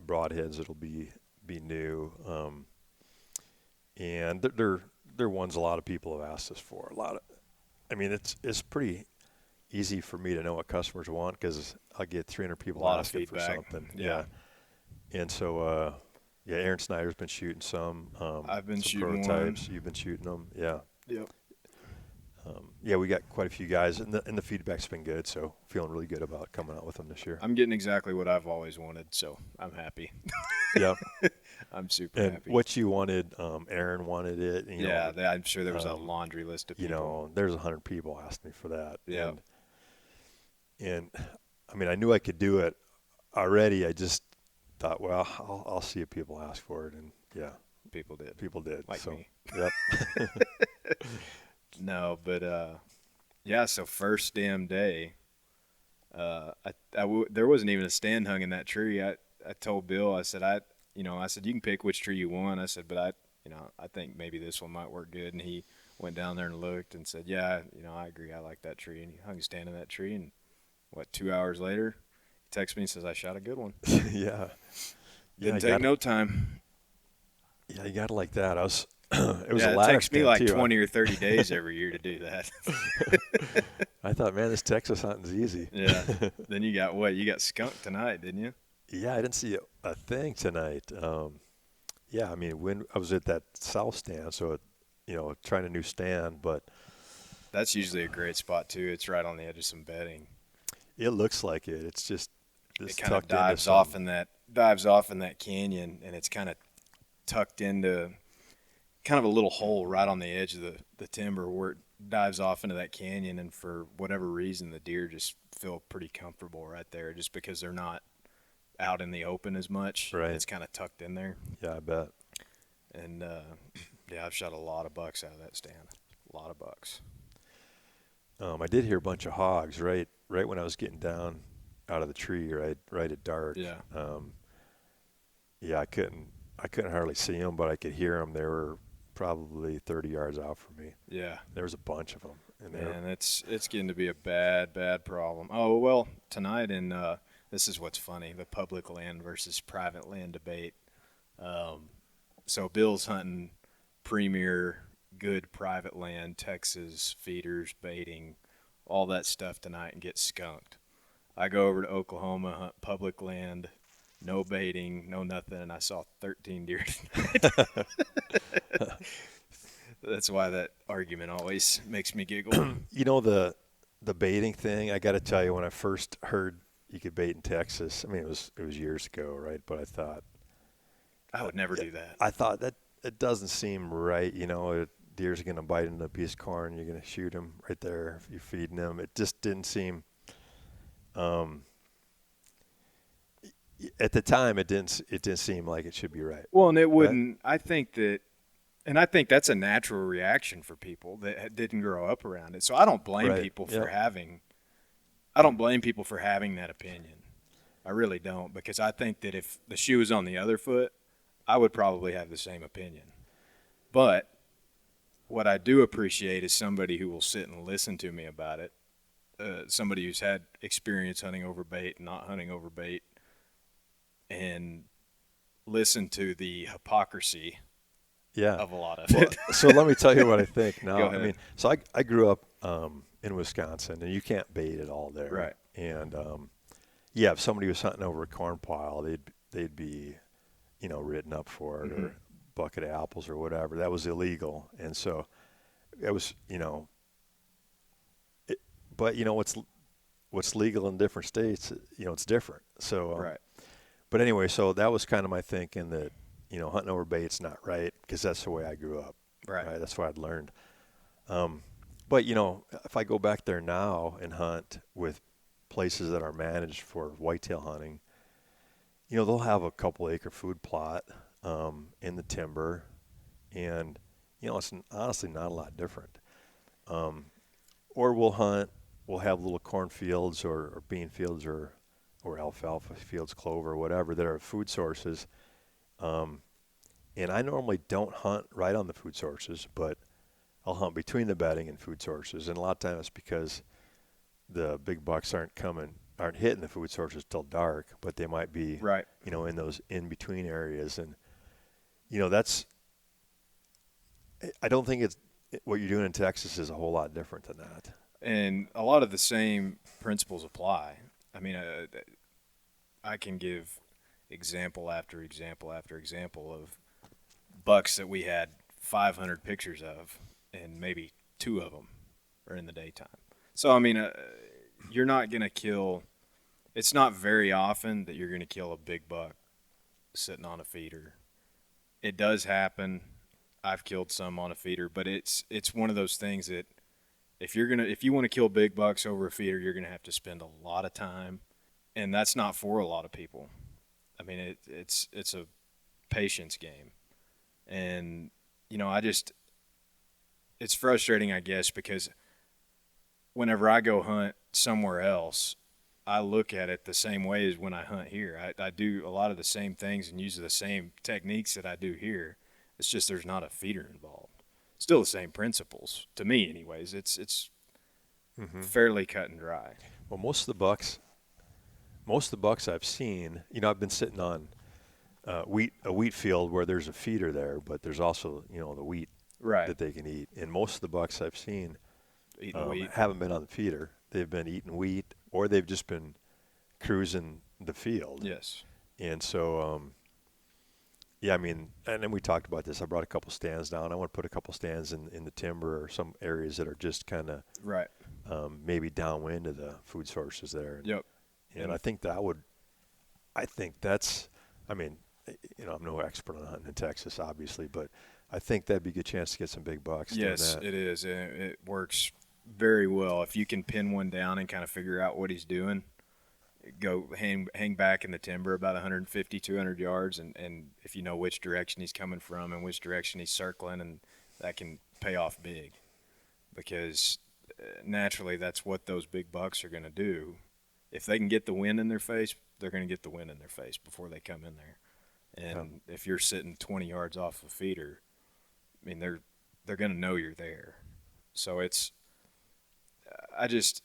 broadheads that'll be new, and they're ones a lot of people have asked us for. It's pretty easy for me to know what customers want because I'll get 300 people lot of asking for feedback. something. Yeah. And so Aaron Snyder's been shooting some. I've been some shooting prototypes. one. You've been shooting them. Yeah. Yep. Yeah, we got quite a few guys, and the feedback's been good, so feeling really good about coming out with them this year. I'm getting exactly what I've always wanted, so I'm happy. Yeah. I'm super And happy. what you wanted, Aaron wanted it. You yeah, know, I'm sure there was a laundry list of you people. know, there's 100 people asking me for that. Yeah. And I mean, I knew I could do it already. I just thought, well, I'll see if people ask for it, and yeah, People did. people did. Like so, me. Yep. No, but yeah. So first damn day, there wasn't even a stand hung in that tree. I told Bill, I said you can pick which tree you want. I said, but I think maybe this one might work good. And he went down there and looked and said, yeah, I agree. I like that tree. And he hung a stand in that tree. And 2 hours later, he texts me and says, I shot a good one. Yeah. Didn't take no time. Yeah, you got it like that. It was a It ladder takes me stand, like too. 20 or 30 days every year to do that. I thought, man, this Texas hunting's easy. Yeah. Then you got what? You got skunked tonight, didn't you? Yeah, I didn't see a thing tonight. Yeah, I mean, when I was at that south stand, so trying a new stand, but That's usually a great spot too. It's right on the edge of some bedding. it looks like it. It's just It kind of dives off in that canyon, and it's kind of tucked into kind of a little hole right on the edge of the timber where it dives off into that canyon. And for whatever reason, the deer just feel pretty comfortable right there, just because they're not out in the open as much. Right. It's kind of tucked in there. Yeah, I bet. And yeah, I've shot a lot of bucks out of that stand. A lot of bucks. I did hear a bunch of hogs right when I was getting down out of the tree, right at dark. Yeah. Yeah, I couldn't hardly see them, but I could hear them. They were probably 30 yards out from me. Yeah. There was a bunch of them. And it's getting to be a bad problem. Oh, well, tonight this is what's funny, the public land versus private land debate. So Bill's hunting premier good private land, Texas, feeders, baiting, all that stuff tonight, and get skunked. I go over to Oklahoma, hunt public land, no baiting, no nothing, and I saw 13 deer tonight. That's why that argument always makes me giggle. The baiting thing, I got to tell you, when I first heard you could bait in Texas, I mean, it was years ago, right? But I thought, I would never do that. I thought that it doesn't seem right. A deer's going to bite into a piece of corn. You're going to shoot him right there if you're feeding him. It just didn't seem. At the time, it didn't seem like it should be right. Well, and it wouldn't. Right? I think that's a natural reaction for people that didn't grow up around it. So I don't blame people for having. I don't blame people for having that opinion. I really don't, because I think that if the shoe was on the other foot, I would probably have the same opinion. But what I do appreciate is somebody who will sit and listen to me about it. Somebody who's had experience hunting over bait, not hunting over bait, and listen to the hypocrisy of a lot of it. So let me tell you what I think now. Go ahead. I mean, so I grew up in Wisconsin, and you can't bait at all there. Right. And if somebody was hunting over a corn pile, they'd be, written up for it, or a bucket of apples or whatever. That was illegal, and so it was, but what's legal in different states, it's different. So right. But anyway, so that was kind of my thinking that, hunting over bait's not right because that's the way I grew up. Right. That's what I'd learned. But if I go back there now and hunt with places that are managed for whitetail hunting, they'll have a couple acre food plot in the timber, and it's honestly not a lot different. Or we'll have little cornfields or bean fields or alfalfa fields, clover, whatever, that are food sources. And I normally don't hunt right on the food sources, but I'll hunt between the bedding and food sources. And a lot of times it's because the big bucks aren't hitting the food sources till dark, but they might be, Right. In those in between areas. And, I don't think what you're doing in Texas is a whole lot different than that. And a lot of the same principles apply. I mean, I can give example after example after example of bucks that we had 500 pictures of, and maybe 2 of them are in the daytime. So, I mean, you're not going to kill – it's not very often that you're going to kill a big buck sitting on a feeder. It does happen. I've killed some on a feeder, but it's one of those things that if you want to kill big bucks over a feeder, you're going to have to spend a lot of time, and that's not for a lot of people. I mean, it's a patience game. And, it's frustrating, I guess, because whenever I go hunt somewhere else, I look at it the same way as when I hunt here. I do a lot of the same things and use the same techniques that I do here. It's just there's not a feeder involved. Still the same principles, to me anyways. It's fairly cut and dry. Well, most of the bucks I've seen, I've been sitting on a wheat field where there's a feeder there, but there's also, the wheat that they can eat. And most of the bucks I've seen Wheat. haven't been on the feeder. They've been eating wheat, or they've just been cruising the field. Yes. And so, and then we talked about this. I brought a couple stands down. I want to put a couple stands in the timber or some areas that are just kind of right. Maybe downwind of the food sources there. Yep. And I think that's, I'm no expert on hunting in Texas, obviously, but I think that'd be a good chance to get some big bucks. Yes, it is. It works very well. If you can pin one down and kind of figure out what he's doing, go hang back in the timber about 150, 200 yards, and if you know which direction he's coming from and which direction he's circling, and that can pay off big, because naturally that's what those big bucks are going to do. If they can get the wind in their face, they're going to get the wind in their face before they come in there. And if you're sitting 20 yards off a feeder, I mean, they're going to know you're there. So I guess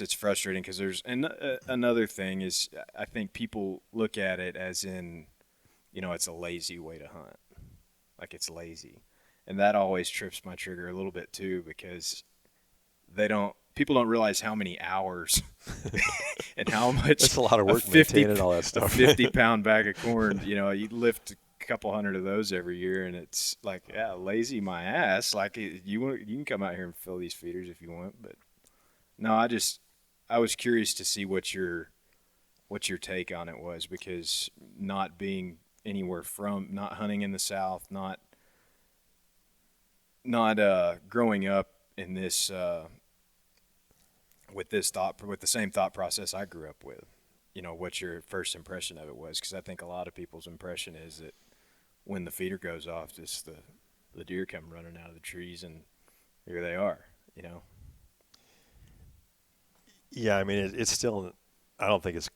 it's frustrating because there's another thing is I think people look at it as in, it's a lazy way to hunt. Like it's lazy. And that always trips my trigger a little bit too, because people don't realize how many hours and how much. That's a lot of work maintaining all that stuff. A 50-pound bag of corn, you lift a couple hundred of those every year, and it's like, yeah, lazy my ass. Like you can come out here and fill these feeders if you want, but no, I was curious to see what your take on it was, because not being anywhere from, not hunting in the South, not growing up in this with the same thought process I grew up with. What your first impression of it was, because I think a lot of people's impression is that when the feeder goes off, just the deer come running out of the trees and here they are. Yeah, I mean, it's still. I don't think it's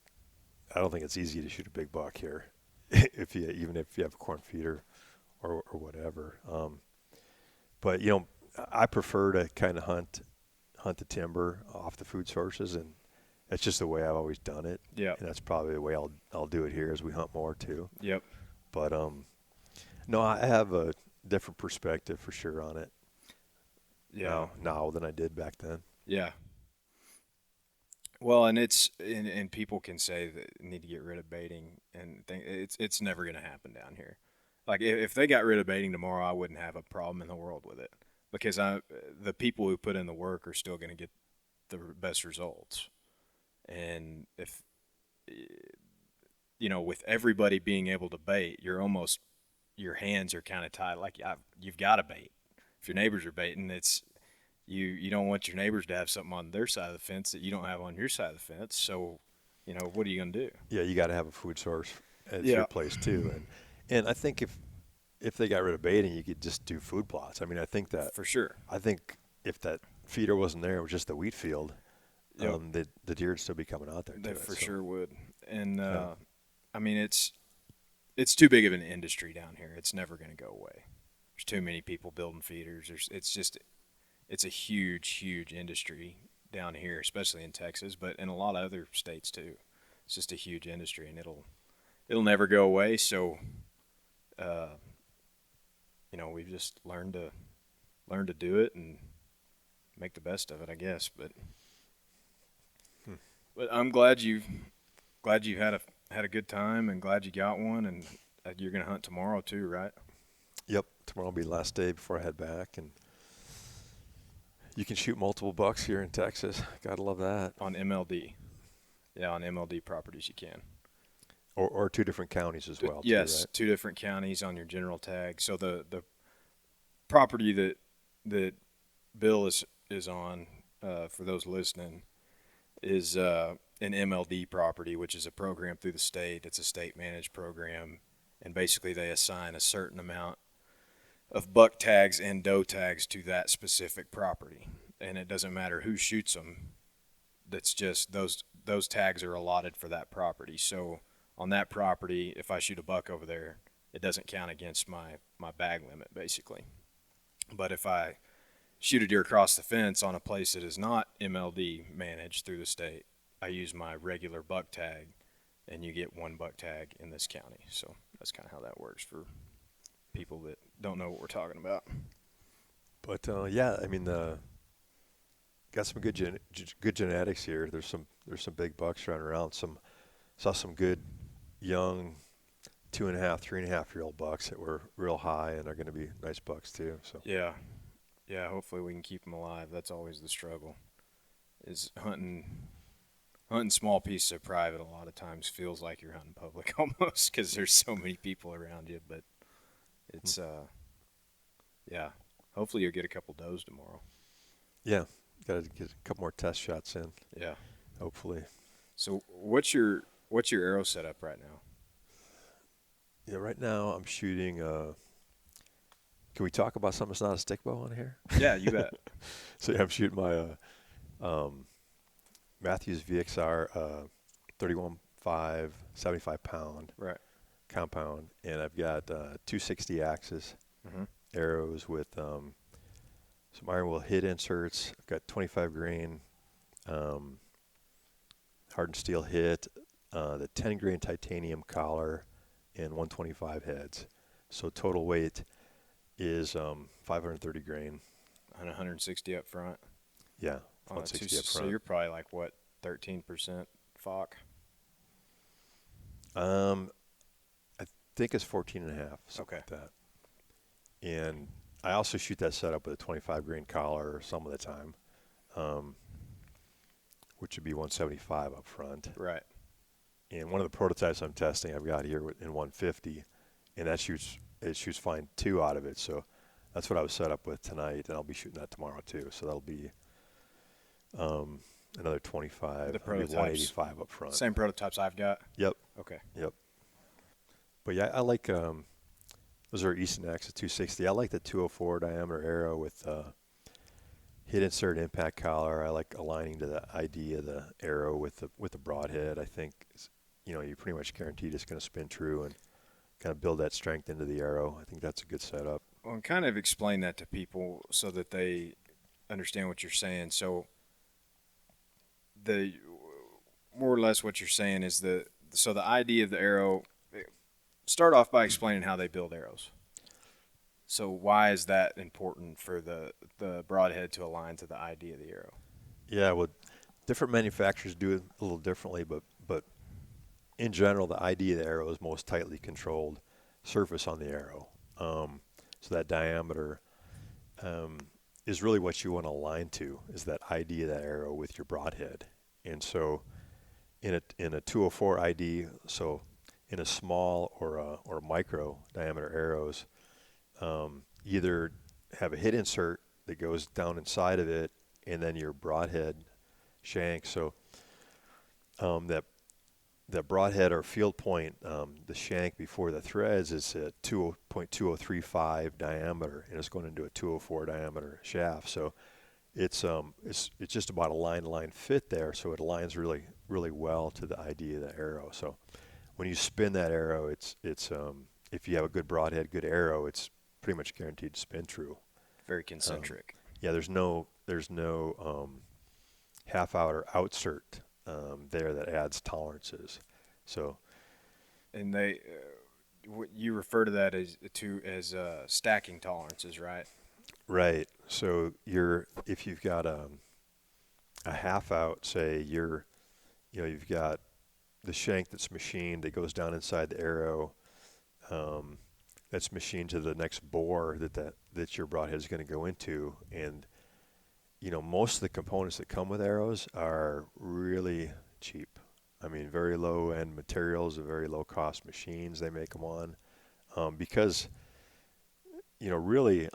easy to shoot a big buck here, even if you have a corn feeder or whatever. But I prefer to kind of hunt the timber off the food sources, and that's just the way I've always done it. Yeah, and that's probably the way I'll do it here as we hunt more too. Yep. But no, I have a different perspective for sure on it. Yeah. Now than I did back then. Yeah. Well, and people can say that need to get rid of baiting, and it's never going to happen down here. Like if they got rid of baiting tomorrow, I wouldn't have a problem in the world with it, because the people who put in the work are still going to get the best results. And if with everybody being able to bait, you're almost your hands are kind of tied. Like you've got to bait. If your neighbors are baiting, it's you don't want your neighbors to have something on their side of the fence that you don't have on your side of the fence. So, what are you going to do? Yeah, you got to have a food source at Yeah. your place too. And I think if they got rid of baiting, you could just do food plots. I mean, I think that For sure. I think if that feeder wasn't there, it was just the wheat field. Yep. The deer would still be coming out there. They to it, for so. sure would. And Yeah. I mean, it's too big of an industry down here. It's never going to go away. There's too many people building feeders. It's a huge industry down here, especially in Texas, but in a lot of other states too. It's just a huge industry, and it'll never go away. So, we've just learned to do it and make the best of it, I guess. But I'm glad you had a good time, and glad you got one, and you're gonna hunt tomorrow too, right? Yep, tomorrow will be the last day before I head back, and you can shoot multiple bucks here in Texas. Gotta love that. On MLD. Yeah, on MLD properties you can. Or 2 different counties as well. Yes, too, right? 2 different counties on your general tag. So the property that Bill is on, for those listening, is an MLD property, which is a program through the state. It's a state managed program, and basically they assign a certain amount of buck tags and doe tags to that specific property, and it doesn't matter who shoots them. That's just those tags are allotted for that property. So on that property, if I shoot a buck over there, it doesn't count against my bag limit, basically. But if I shoot a deer across the fence on a place that is not MLD managed through the state, I use my regular buck tag, and you get 1 buck tag in this county. So that's kind of how that works for people that don't know what we're talking about. But yeah, I mean, got some good genetics here. There's some big bucks running around. Saw some good young 2.5, 3.5-year-old bucks that were real high and are going to be nice bucks too. So Yeah. Hopefully we can keep them alive. That's always the struggle. Is hunting small pieces of private a lot of times feels like you're hunting public almost, because there's so many people around you. But it's yeah. Hopefully you'll get a couple does tomorrow. yeah, got to get a couple more test shots in. Yeah. Hopefully. So what's your arrow setup right now? Yeah, right now I'm shooting. Can we talk about something that's not a stickbow on here? Yeah, you bet. So yeah, I'm shooting my Matthews VXR 31.5 75-pound Right. compound, and I've got 260 axis arrows with some iron will hit inserts. I've got 25 grain hardened steel hit, the 10 grain titanium collar, and 125 heads. So total weight is 530 grain. And 160 up front. Yeah, On a 160 up so front. you're probably like, what, 13% FOC? I think it's 14 and a half, something Okay. like that. And I also shoot that setup with a 25 grain collar some of the time, which would be 175 up front. Right. And one of the prototypes I'm testing, I've got here in 150, and it shoots fine 2 out of it. So that's what I was set up with tonight, and I'll be shooting that tomorrow too. So that'll be another 25. The That'll be prototypes. 185 up front. Same prototypes I've got? Yep. Okay. Yep. But yeah, I like those are Easton Axis 260. I like the 204 diameter arrow with hit insert impact collar. I like aligning to the ID of the arrow with the broadhead. I think you're pretty much guaranteed it's going to spin true and kind of build that strength into the arrow. I think that's a good setup. Well, and kind of explain that to people so that they understand what you're saying. So the more or less what you're saying is the ID of the arrow. Start off by explaining how they build arrows. So why is that important for the broadhead to align to the ID of the arrow? Yeah, well, different manufacturers do it a little differently, but in general, the ID of the arrow is most tightly controlled surface on the arrow. So that diameter is really what you want to align to, is that ID of the arrow with your broadhead. And so in a 204 ID, so in a small or micro diameter arrows, either have a hit insert that goes down inside of it, and then your broadhead shank. So that broadhead or field point, the shank before the threads is a 2.2035 diameter, and it's going into a 204 diameter shaft. So it's just about a line-to-line fit there, so it aligns really really well to the idea of the arrow. So when you spin that arrow, it's if you have a good broadhead, good arrow, it's pretty much guaranteed to spin true. Very concentric. Yeah, there's no half out or outsert there that adds tolerances. So, And they, you refer to that as stacking tolerances, right? right. So if you've got a half out, say you've got the shank that's machined that goes down inside the arrow, that's machined to the next bore that your broadhead is going to go into, and most of the components that come with arrows are really cheap. I mean, very low end materials, very low cost machines they make them on, because really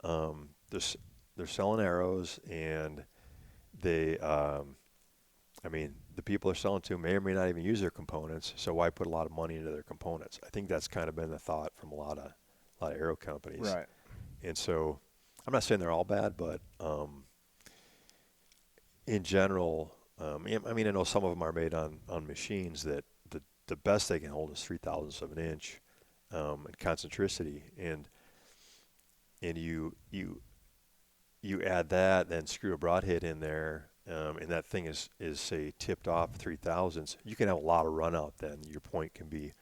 they're selling arrows, and they I mean, the people they're selling to may or may not even use their components, so why put a lot of money into their components? I think that's kind of been the thought from a lot of arrow companies. Right. And so I'm not saying they're all bad, but in general, I mean, I know some of them are made on machines that the best they can hold is 0.003 of an inch in concentricity, and you add that, then screw a broadhead in there, and that thing is say tipped off 0.003. You can have a lot of run out. Then your point can be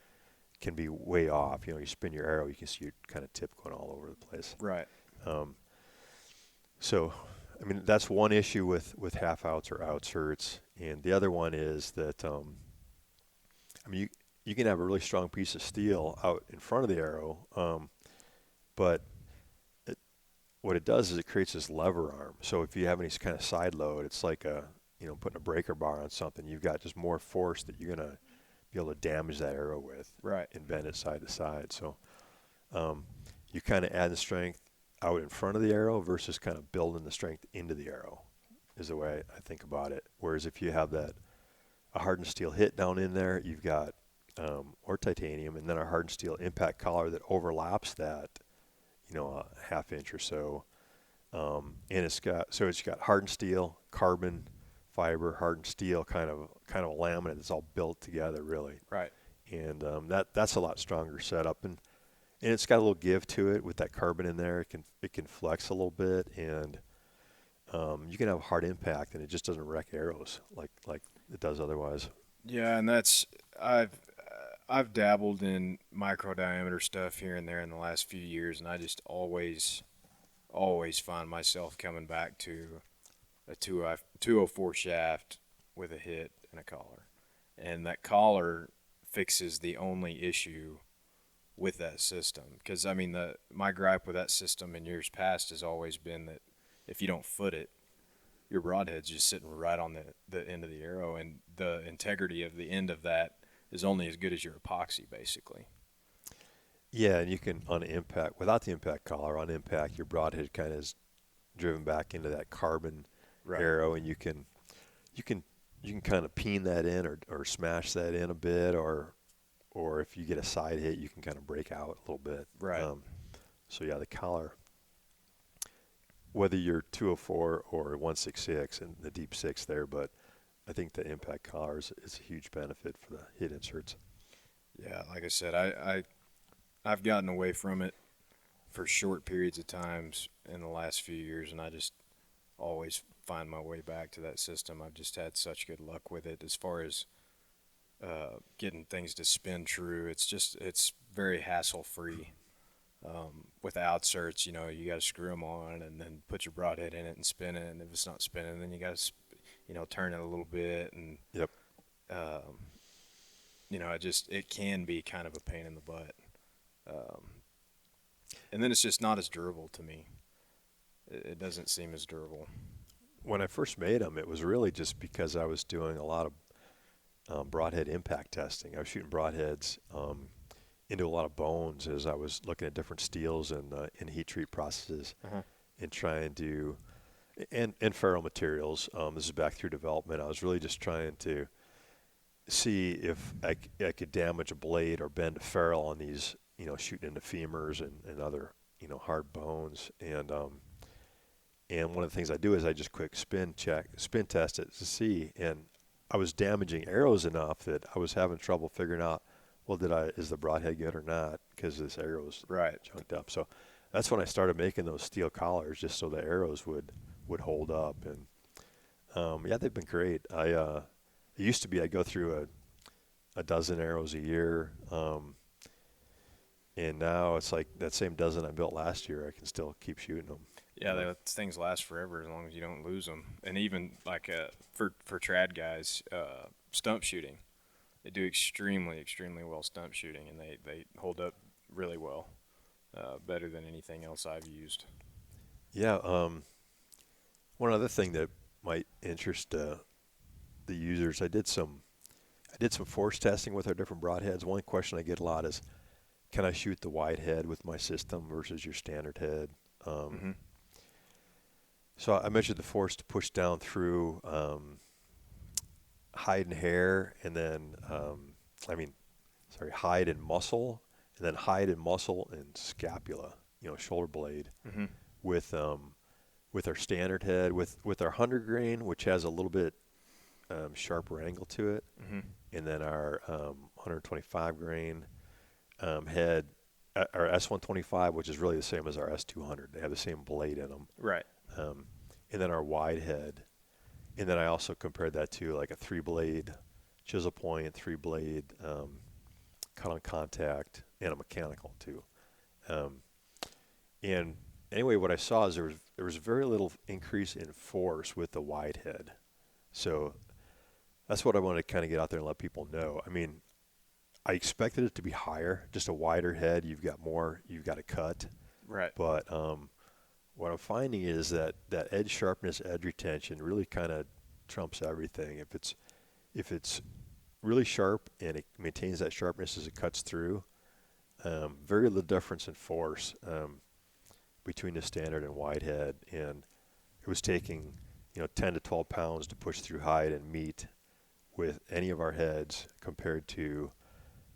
way off. You spin your arrow, you can see your kind of tip going all over the place. Right. So, I mean, that's one issue with half outs or outserts, and the other one is that I mean, you can have a really strong piece of steel out in front of the arrow, but what it does is it creates this lever arm. So if you have any kind of side load, it's like putting a breaker bar on something. You've got just more force that you're gonna be able to damage that arrow with, right, and bend it side to side. So you kind of add the strength out in front of the arrow versus kind of building the strength into the arrow is the way I think about it. Whereas if you have a hardened steel hit down in there, you've got or titanium, and then a hardened steel impact collar that overlaps that, a half inch or so, and it's got hardened steel, carbon fiber, hardened steel, kind of a laminate that's all built together, really. Right. And that's a lot stronger setup, and it's got a little give to it with that carbon in there. It can flex a little bit, and you can have a hard impact, and it just doesn't wreck arrows like it does otherwise. Yeah, and I've dabbled in micro diameter stuff here and there in the last few years, and I just always find myself coming back to a 204 shaft with a hit and a collar, and that collar fixes the only issue with that system. Because I mean, my gripe with that system in years past has always been that if you don't foot it, your broadhead's just sitting right on the end of the arrow, and the integrity of the end of that is only as good as your epoxy, basically. Yeah, and you can, on impact, without the impact collar, on impact, your broadhead kind of is driven back into that carbon arrow, and you can kind of peen that in or smash that in a bit, or if you get a side hit, you can kind of break out a little bit. Right. So yeah, the collar, whether you're 204 or 166 and the deep six there, but I think the impact collar is a huge benefit for the hit inserts. Yeah, like I said, I've gotten away from it for short periods of times in the last few years, and I just always find my way back to that system. I've just had such good luck with it as far as getting things to spin true. It's very hassle-free. With outserts, you got to screw them on and then put your broadhead in it and spin it, and if it's not spinning, then you got to turn it a little bit, and yep. It can be kind of a pain in the butt, and then it's just not as durable to me. It doesn't seem as durable. When I first made them, it was really just because I was doing a lot of broadhead impact testing. I was shooting broadheads into a lot of bones as I was looking at different steels and heat treat processes and trying to and ferrule materials. This is back through development. I was really just trying to see if I could damage a blade or bend a ferrule on these, shooting into femurs and other, hard bones. And one of the things I do is I just quick spin test it to see. And I was damaging arrows enough that I was having trouble figuring out, well, is the broadhead good or not? Because this arrow's chunked up. So that's when I started making those steel collars just so the arrows would hold up. And they've been great. It used to be I'd go through a dozen arrows a year, and now it's like that same dozen I built last year, I can still keep shooting them. Yeah, those things last forever as long as you don't lose them. And even like for trad guys, stump shooting, they do extremely well stump shooting, and they hold up really well, better than anything else I've used. Yeah. One other thing that might interest the users, I did some force testing with our different broadheads. One question I get a lot is, can I shoot the wide head with my system versus your standard head? So I measured the force to push down through hide and hair, and then hide and muscle, and then hide and muscle and scapula, shoulder blade, with our standard head, with our 100 grain, which has a little bit sharper angle to it, and then our 125 grain head, our S125, which is really the same as our S200. They have the same blade in them. Right. And then our wide head. And then I also compared that to like a 3-blade chisel point, 3-blade cut on contact, and a mechanical too. And anyway, what I saw is there was very little increase in force with the wide head. So that's what I want to kind of get out there and let people know. I mean, I expected it to be higher, just a wider head. You've got to cut. Right. But what I'm finding is that edge sharpness, edge retention really kind of trumps everything. If it's really sharp and it maintains that sharpness as it cuts through, very little difference in force between the standard and wide head. And it was taking 10 to 12 pounds to push through hide and meat with any of our heads compared to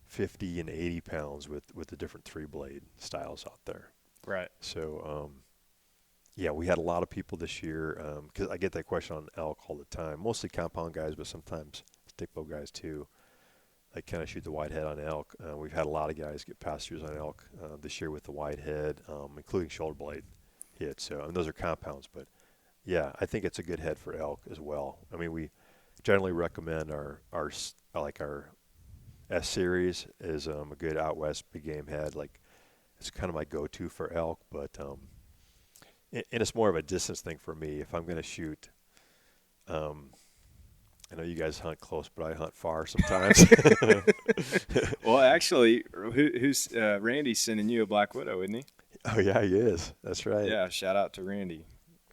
50 and 80 pounds with the different 3-blade styles out there. Right. So, we had a lot of people this year, because I get that question on elk all the time, mostly compound guys, but sometimes stickbow guys too. Like, can I shoot the wide head on elk? We've had a lot of guys get pass-throughs on elk this year with the wide head, including shoulder blade hits. So, and those are compounds, but yeah, I think it's a good head for elk as well. I mean, we generally recommend our S series is a good out west big game head. Like, it's kind of my go-to for elk, but and it's more of a distance thing for me. If I'm going to shoot, I know you guys hunt close, but I hunt far sometimes. Well, actually, who's Randy's sending you a Black Widow, isn't he? Oh yeah, he is. That's right. Yeah, shout out to Randy.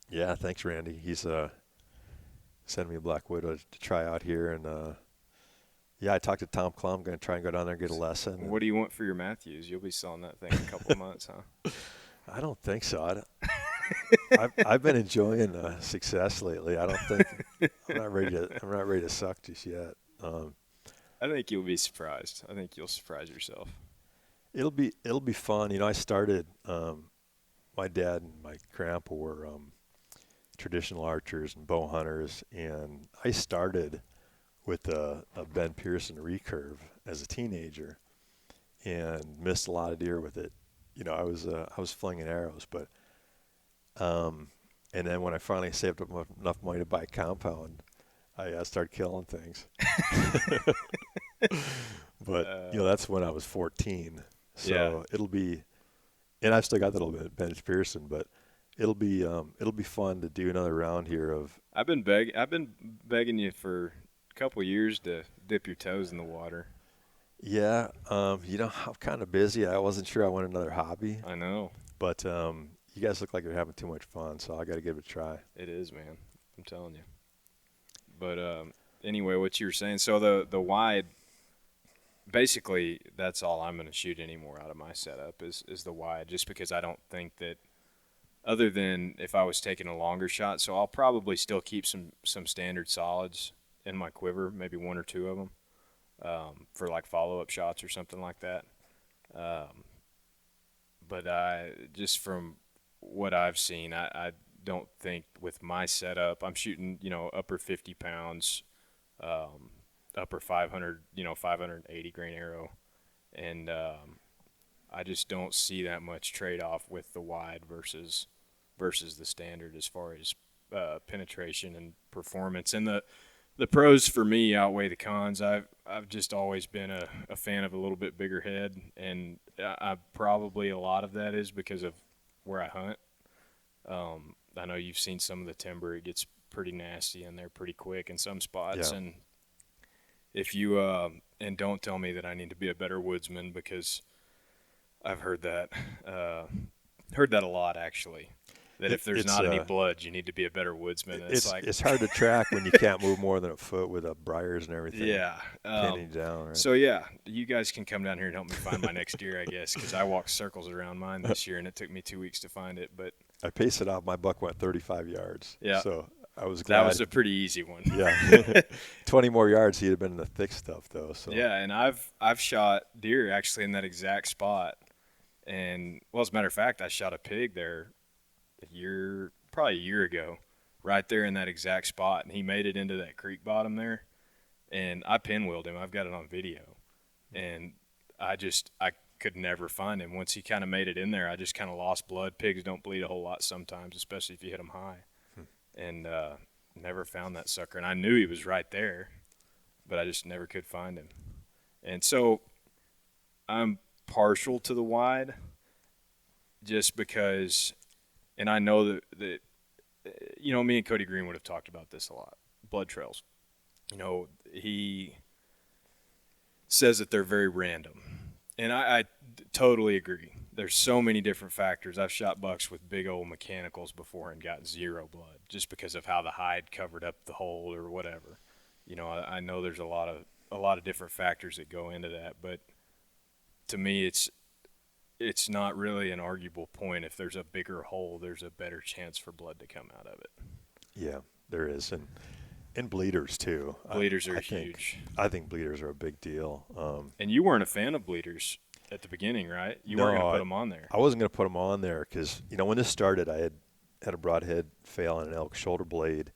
Yeah, thanks, Randy. He's sending me a Black Widow to try out here, and I talked to Tom Klum. I'm going to try and go down there and get a lesson. What do you want for your Matthews? You'll be selling that thing in a couple of months, huh? I don't think so. I've been enjoying success lately. I don't think I'm not ready to suck just yet. I think you'll be surprised. I think you'll surprise yourself. It'll be fun. I started. My dad and my grandpa were traditional archers and bow hunters, and I started with a Ben Pearson recurve as a teenager, and missed a lot of deer with it. I was flinging arrows, but and then when I finally saved up enough money to buy a compound, I started killing things. But that's when I was 14. So it'll be, and I've still got that little bit Ben Pearson, but it'll be fun to do another round here of. I've been begging you for a couple years to dip your toes in the water. Yeah, I'm kind of busy. I wasn't sure I wanted another hobby. I know. But you guys look like you're having too much fun, so I got to give it a try. It is, man. I'm telling you. But anyway, what you were saying, so the wide, basically that's all I'm going to shoot anymore out of my setup is the wide, just because I don't think that, other than if I was taking a longer shot, so I'll probably still keep some standard solids in my quiver, maybe one or two of them, for like follow-up shots or something like that. But just from what I've seen, I don't think with my setup, I'm shooting, upper 50 pounds, upper 500, 580 grain arrow. And I just don't see that much trade-off with the wide versus the standard as far as penetration and performance. And the pros for me outweigh the cons. I've just always been a fan of a little bit bigger head, and I probably a lot of that is because of where I hunt. I know you've seen some of the timber; it gets pretty nasty in there pretty quick in some spots. Yeah. And if you and don't tell me that I need to be a better woodsman, because I've heard that a lot actually. That if there's not any blood, you need to be a better woodsman. It's hard to track when you can't move more than a foot with briars and everything. Yeah, pinning down. Right? So yeah, you guys can come down here and help me find my next deer, I guess, because I walked circles around mine this year, and it took me 2 weeks to find it. But I paced it off. My buck went 35 yards. Yeah, so I was glad. That was a pretty easy one. Yeah, 20 more yards, he'd have been in the thick stuff though. So yeah, and I've shot deer actually in that exact spot, and well, as a matter of fact, I shot a pig there probably a year ago, right there in that exact spot, and he made it into that creek bottom there, and I pinwheeled him. I've got it on video, and I could never find him. Once he kind of made it in there, I just kind of lost blood. Pigs don't bleed a whole lot sometimes, especially if you hit them high, and never found that sucker. And I knew he was right there, but I just never could find him. And so I'm partial to the wide just because – and I know that me and Cody Green would have talked about this a lot. Blood trails. He says that they're very random. And I totally agree. There's so many different factors. I've shot bucks with big old mechanicals before and got zero blood just because of how the hide covered up the hole or whatever. I know there's a lot of different factors that go into that, but to me it's not really an arguable point. If there's a bigger hole, there's a better chance for blood to come out of it. Yeah, there is. And bleeders too. Bleeders are huge. I think bleeders are a big deal. And you weren't a fan of bleeders at the beginning, right? You weren't going to put them on there. I wasn't going to put them on there because, when this started, I had a broadhead fail on an elk shoulder blade,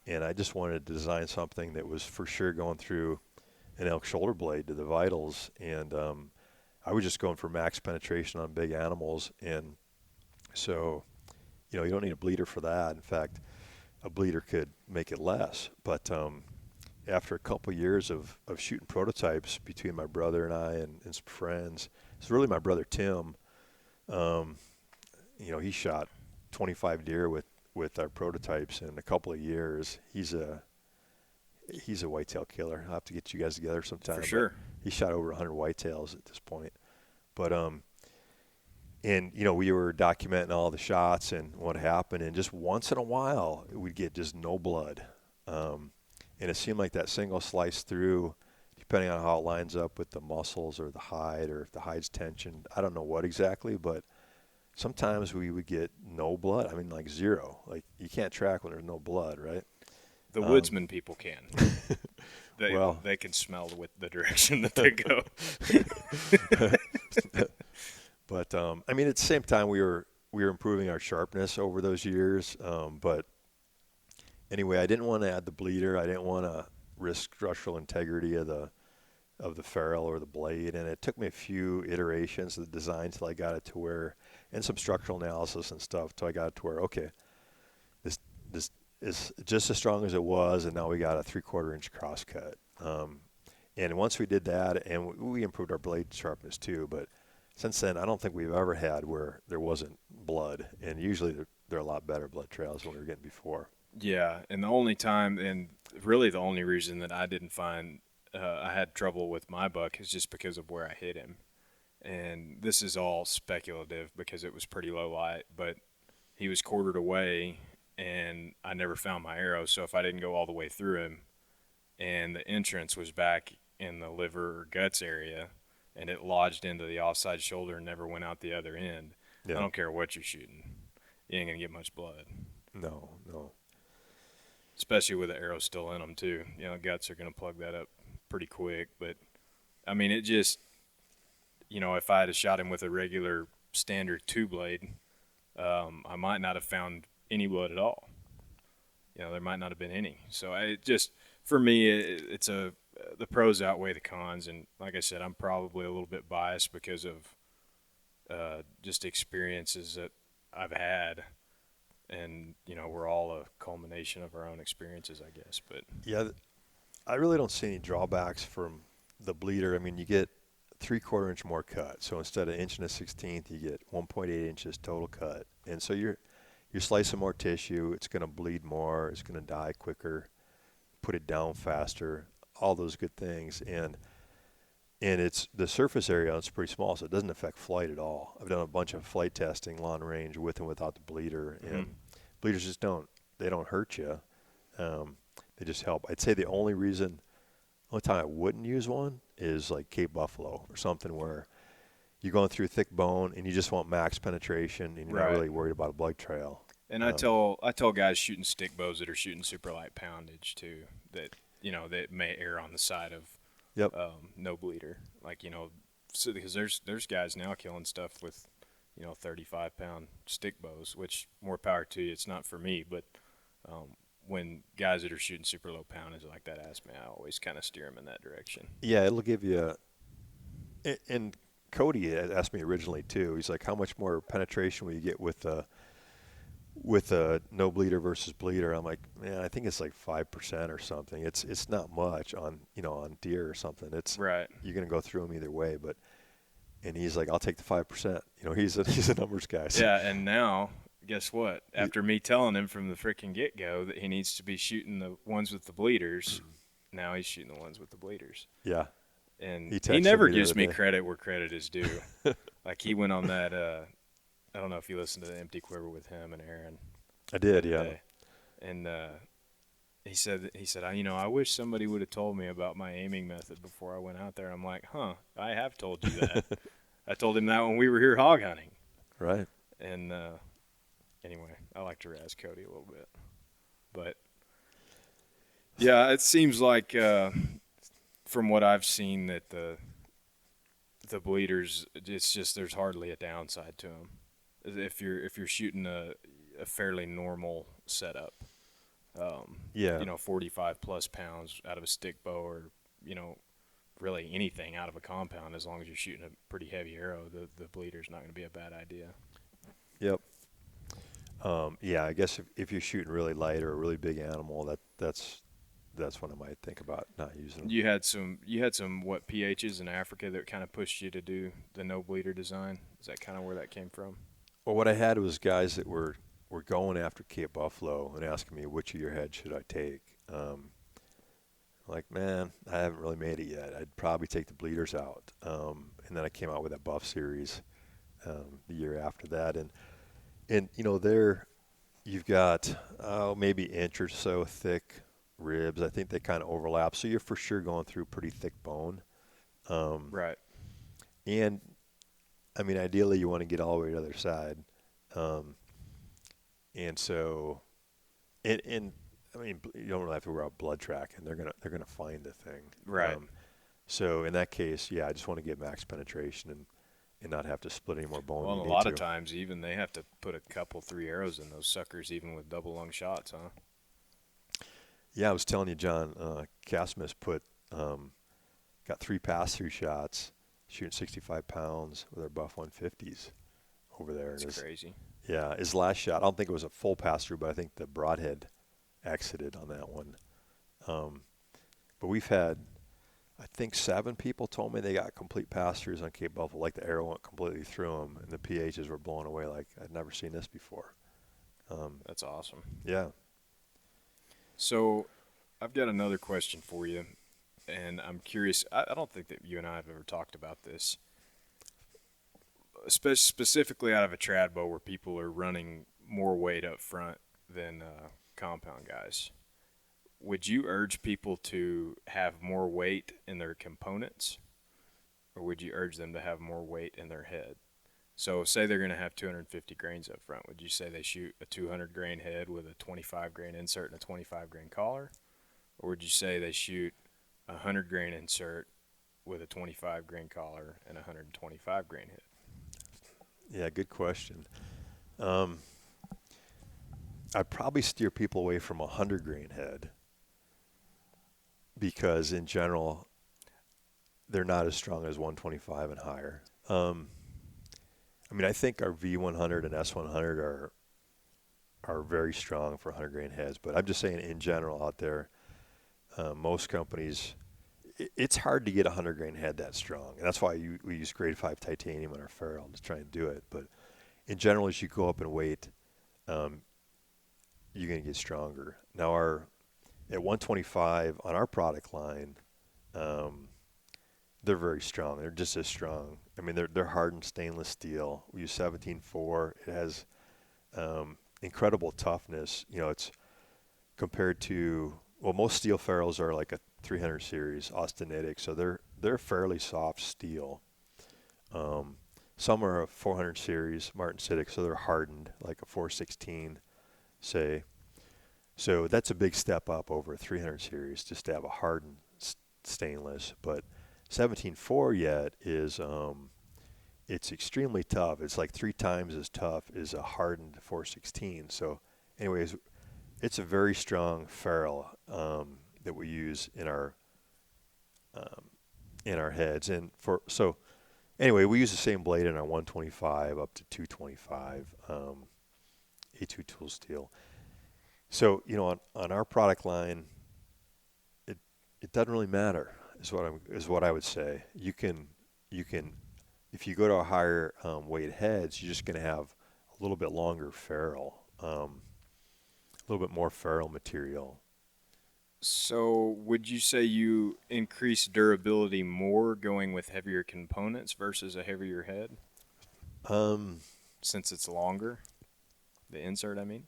and I just wanted to design something that was for sure going through an elk shoulder blade to the vitals. And I was just going for max penetration on big animals. And so, you don't need a bleeder for that. In fact, a bleeder could make it less. But after a couple years of shooting prototypes between my brother and I and some friends, it's really my brother Tim. He shot 25 deer with our prototypes in a couple of years. He's a whitetail killer. I'll have to get you guys together sometime. For sure. He shot over 100 whitetails at this point. But and we were documenting all the shots and what happened, and just once in a while we'd get just no blood. And it seemed like that single slice through, depending on how it lines up with the muscles or the hide, or if the hide's tensioned, I don't know what exactly, but sometimes we would get no blood. I mean, like zero. Like, you can't track when there's no blood, right? The woodsman people can. They can smell the direction that they go. But at the same time, we were improving our sharpness over those years. But anyway, I didn't want to add the bleeder. I didn't want to risk structural integrity of the ferrule or the blade, and it took me a few iterations of the design till I got it to where, and some structural analysis and stuff, till I got it to where, okay, this is just as strong as it was, and now we got a 3/4 inch crosscut. And once we did that, and we improved our blade sharpness too, but since then, I don't think we've ever had where there wasn't blood, and usually they're a lot better blood trails than we were getting before. Yeah, and the only time, and really the only reason that I didn't find I had trouble with my buck is just because of where I hit him. And this is all speculative because it was pretty low light, but he was quartered away, and I never found my arrow. So if I didn't go all the way through him, and the entrance was back in the liver or guts area, and it lodged into the offside shoulder and never went out the other end. Yeah. I don't care what you're shooting, you ain't gonna get much blood. No. Especially with the arrow still in them too. Guts are gonna plug that up pretty quick. But I mean, it just, if I had shot him with a regular standard 2-blade, I might not have found any blood at all. There might not have been any. So for me, it's the pros outweigh the cons. And like I said, I'm probably a little bit biased because of just experiences that I've had. And, we're all a culmination of our own experiences, I guess. But Yeah, I really don't see any drawbacks from the bleeder. I mean, you get 3/4 inch more cut. So instead of 1 1/16, you get 1.8 inches total cut. And so you're slicing more tissue. It's going to bleed more. It's going to die quicker. Put it down faster. All those good things. And it's the surface area on it's pretty small, so it doesn't affect flight at all. I've done a bunch of flight testing, long range, with and without the bleeder, and bleeders just don't hurt you. They just help. I'd say the only time I wouldn't use one is like Cape Buffalo or something where you're going through thick bone and you just want max penetration and you're not really worried about a blood trail. And I tell guys shooting stick bows that are shooting super light poundage too that that may err on the side of no bleeder, so because there's guys now killing stuff with 35-pound stick bows, which more power to you. It's not for me, but when guys that are shooting super low poundage like that ask me, I always kind of steer them in that direction. Yeah, it'll give you and Cody had asked me originally too. He's like, how much more penetration will you get with a no bleeder versus bleeder? I'm like, man, I think it's like 5% or something. It's not much on deer or something. It's right. You're gonna go through them either way, and he's like, I'll take the 5%. He's a numbers guy. So. Yeah, and now guess what? After me telling him from the freaking get-go that he needs to be shooting the ones with the bleeders, now he's shooting the ones with the bleeders. Yeah. And he never gives me day. credit where credit is due. Like he went on that. I don't know if you listened to the Empty Quiver with him and Aaron. I did, yeah. Day. And he said, I wish somebody would have told me about my aiming method before I went out there. I'm like, I have told you that. I told him that when we were here hog hunting. Right. And anyway, I like to razz Cody a little bit, but yeah, it seems like from what I've seen that the bleeders, it's just there's hardly a downside to them. If you're shooting a fairly normal setup, 45 plus pounds out of a stick bow, or really anything out of a compound, as long as you're shooting a pretty heavy arrow, the bleeder's not going to be a bad idea. Yep. I guess if you're shooting really light or a really big animal, that's when I might think about not using them. You had some what PHs in Africa that kind of pushed you to do the no bleeder design. Is that kind of where that came from? Well, what I had was guys that were going after Cape Buffalo and asking me, which of your heads should I take? Like, man, I haven't really made it yet. I'd probably take the bleeders out. And then I came out with that buff series the year after that. And there you've got maybe inch or so thick ribs. I think they kind of overlap. So you're for sure going through pretty thick bone. Right. And, I mean, ideally you want to get all the way to the other side. And so, and I mean, you don't really have to worry about blood tracking. They're gonna find the thing. Right. So in that case, I just want to get max penetration and not have to split any more bone. Well, a lot of times even they have to put a couple 3 arrows in those suckers, even with double lung shots, huh? Yeah, I was telling you, John, Casmus got 3 pass-through shots, shooting 65 pounds with our Buff 150s over there. That's crazy. Yeah, his last shot, I don't think it was a full pass-through, but I think the broadhead exited on that one. But we've had, I think 7 people told me they got complete pass-throughs on Cape Buffalo, like the arrow went completely through them, and the PHs were blown away like I'd never seen this before. That's awesome. Yeah. So I've got another question for you, and I'm curious. I don't think that you and I have ever talked about this, specifically out of a trad bow where people are running more weight up front than compound guys. would you urge people to have more weight in their components, or would you urge them to have more weight in their head? So say they're going to have 250 grains up front. Would you say they shoot a 200 grain head with a 25 grain insert and a 25 grain collar? Or would you say they shoot a 100 grain insert with a 25 grain collar and a 125 grain head? Yeah, good question. I'd probably steer people away from a 100 grain head because in general, they're not as strong as 125 and higher. I mean, I think our V100 and S100 are very strong for 100 grain heads, but I'm just saying in general out there, most companies, it's hard to get a 100 grain head that strong, and that's why we use grade 5 titanium in our ferrule to try and do it. But in general, as you go up in weight, you're going to get stronger. Now, at 125 on our product line, they're very strong. They're just as strong. I mean, they're hardened stainless steel. We use 17.4. It has incredible toughness. You know, it's compared to, well, most steel ferrules are like a 300 series austenitic, so they're fairly soft steel. Some are a 400 series martensitic, so they're hardened like a 416, say. So that's a big step up over a 300 series just to have a hardened stainless. But 17.4 yet is it's extremely tough. It's like 3 times as tough as a hardened 416. So anyways, it's a very strong ferrule that we use in our heads. And so anyway, we use the same blade in our 125 up to 225 A2 tool steel. So, you know, on our product line, it doesn't really matter is what I would say. You can if you go to a higher weight heads, you're just going to have a little bit longer ferrule, a little bit more ferrule material. So would you say you increase durability more going with heavier components versus a heavier head? Since it's longer, the insert, I mean?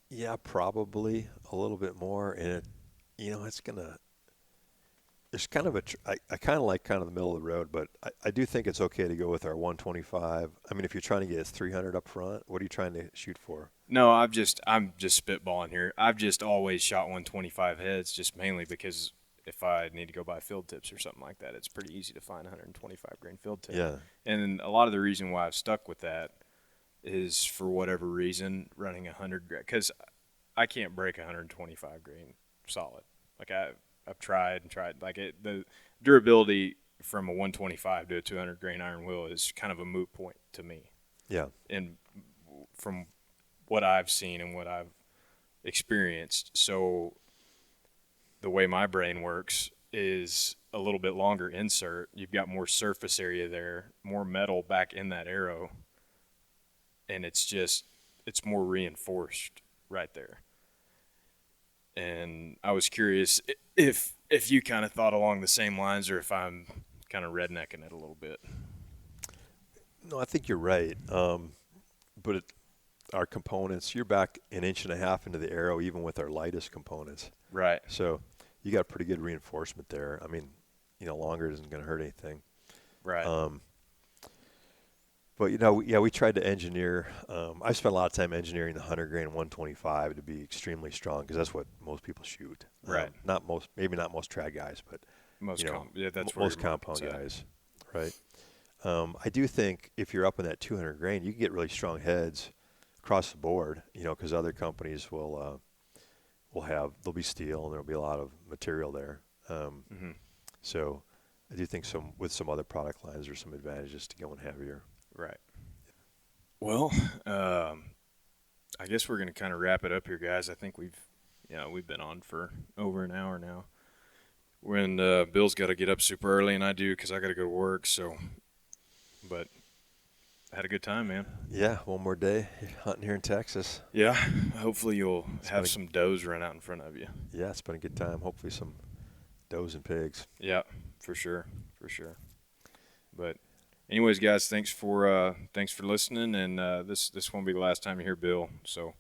Yeah, probably a little bit more. And it's kind of I kind of like kind of the middle of the road, but I do think it's okay to go with our 125. I mean, if you're trying to get 300 up front, what are you trying to shoot for? No, I'm just spitballing here. I've just always shot 125 heads, just mainly because if I need to go buy field tips or something like that, it's pretty easy to find 125 grain field tip. Yeah. And a lot of the reason why I've stuck with that is for whatever reason running 100 grain, because I can't break 125 grain solid. Like I've tried and tried. Like the durability from a 125 to a 200 grain iron wheel is kind of a moot point to me. Yeah. And from what I've seen and what I've experienced. So the way my brain works is a little bit longer insert. You've got more surface area there, more metal back in that arrow, and it's more reinforced right there. And I was curious if you kind of thought along the same lines, or if I'm kind of rednecking it a little bit. No, I think you're right. But our components, you're back 1.5 inches into the arrow, even with our lightest components. Right. So you got pretty good reinforcement there. I mean, longer isn't going to hurt anything. Right. But we tried to engineer. I spent a lot of time engineering the 100 grain 125 to be extremely strong because that's what most people shoot. Right. Maybe not most trad guys, but most compound guys. Right. I do think if you're up in that 200 grain, you can get really strong heads across the board. Because other companies they'll be steel and there'll be a lot of material there. So I do think with some other product lines, there's some advantages to going heavier. Right. Well, I guess we're going to kind of wrap it up here, guys. I think we've been on for over an hour now. When Bill's got to get up super early, and I do because I got to go to work. So, but I had a good time, man. Yeah, one more day hunting here in Texas. Yeah, hopefully you'll have some does run out in front of you. Yeah, it's been a good time. Hopefully some does and pigs. Yeah, for sure. But anyways, guys, thanks for listening, and this won't be the last time you hear Bill. So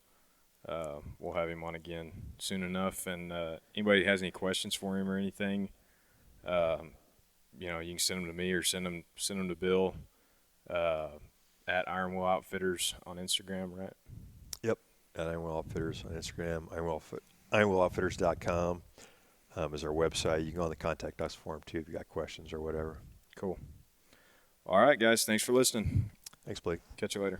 we'll have him on again soon enough. And anybody has any questions for him or anything, you can send them to me or send them to Bill at Iron Will Outfitters on Instagram, right? Yep, at Iron Will Outfitters on Instagram. IronWillOutfitters.com is our website. You can go on the contact us form too if you got questions or whatever. Cool. All right, guys. Thanks for listening. Thanks, Blake. Catch you later.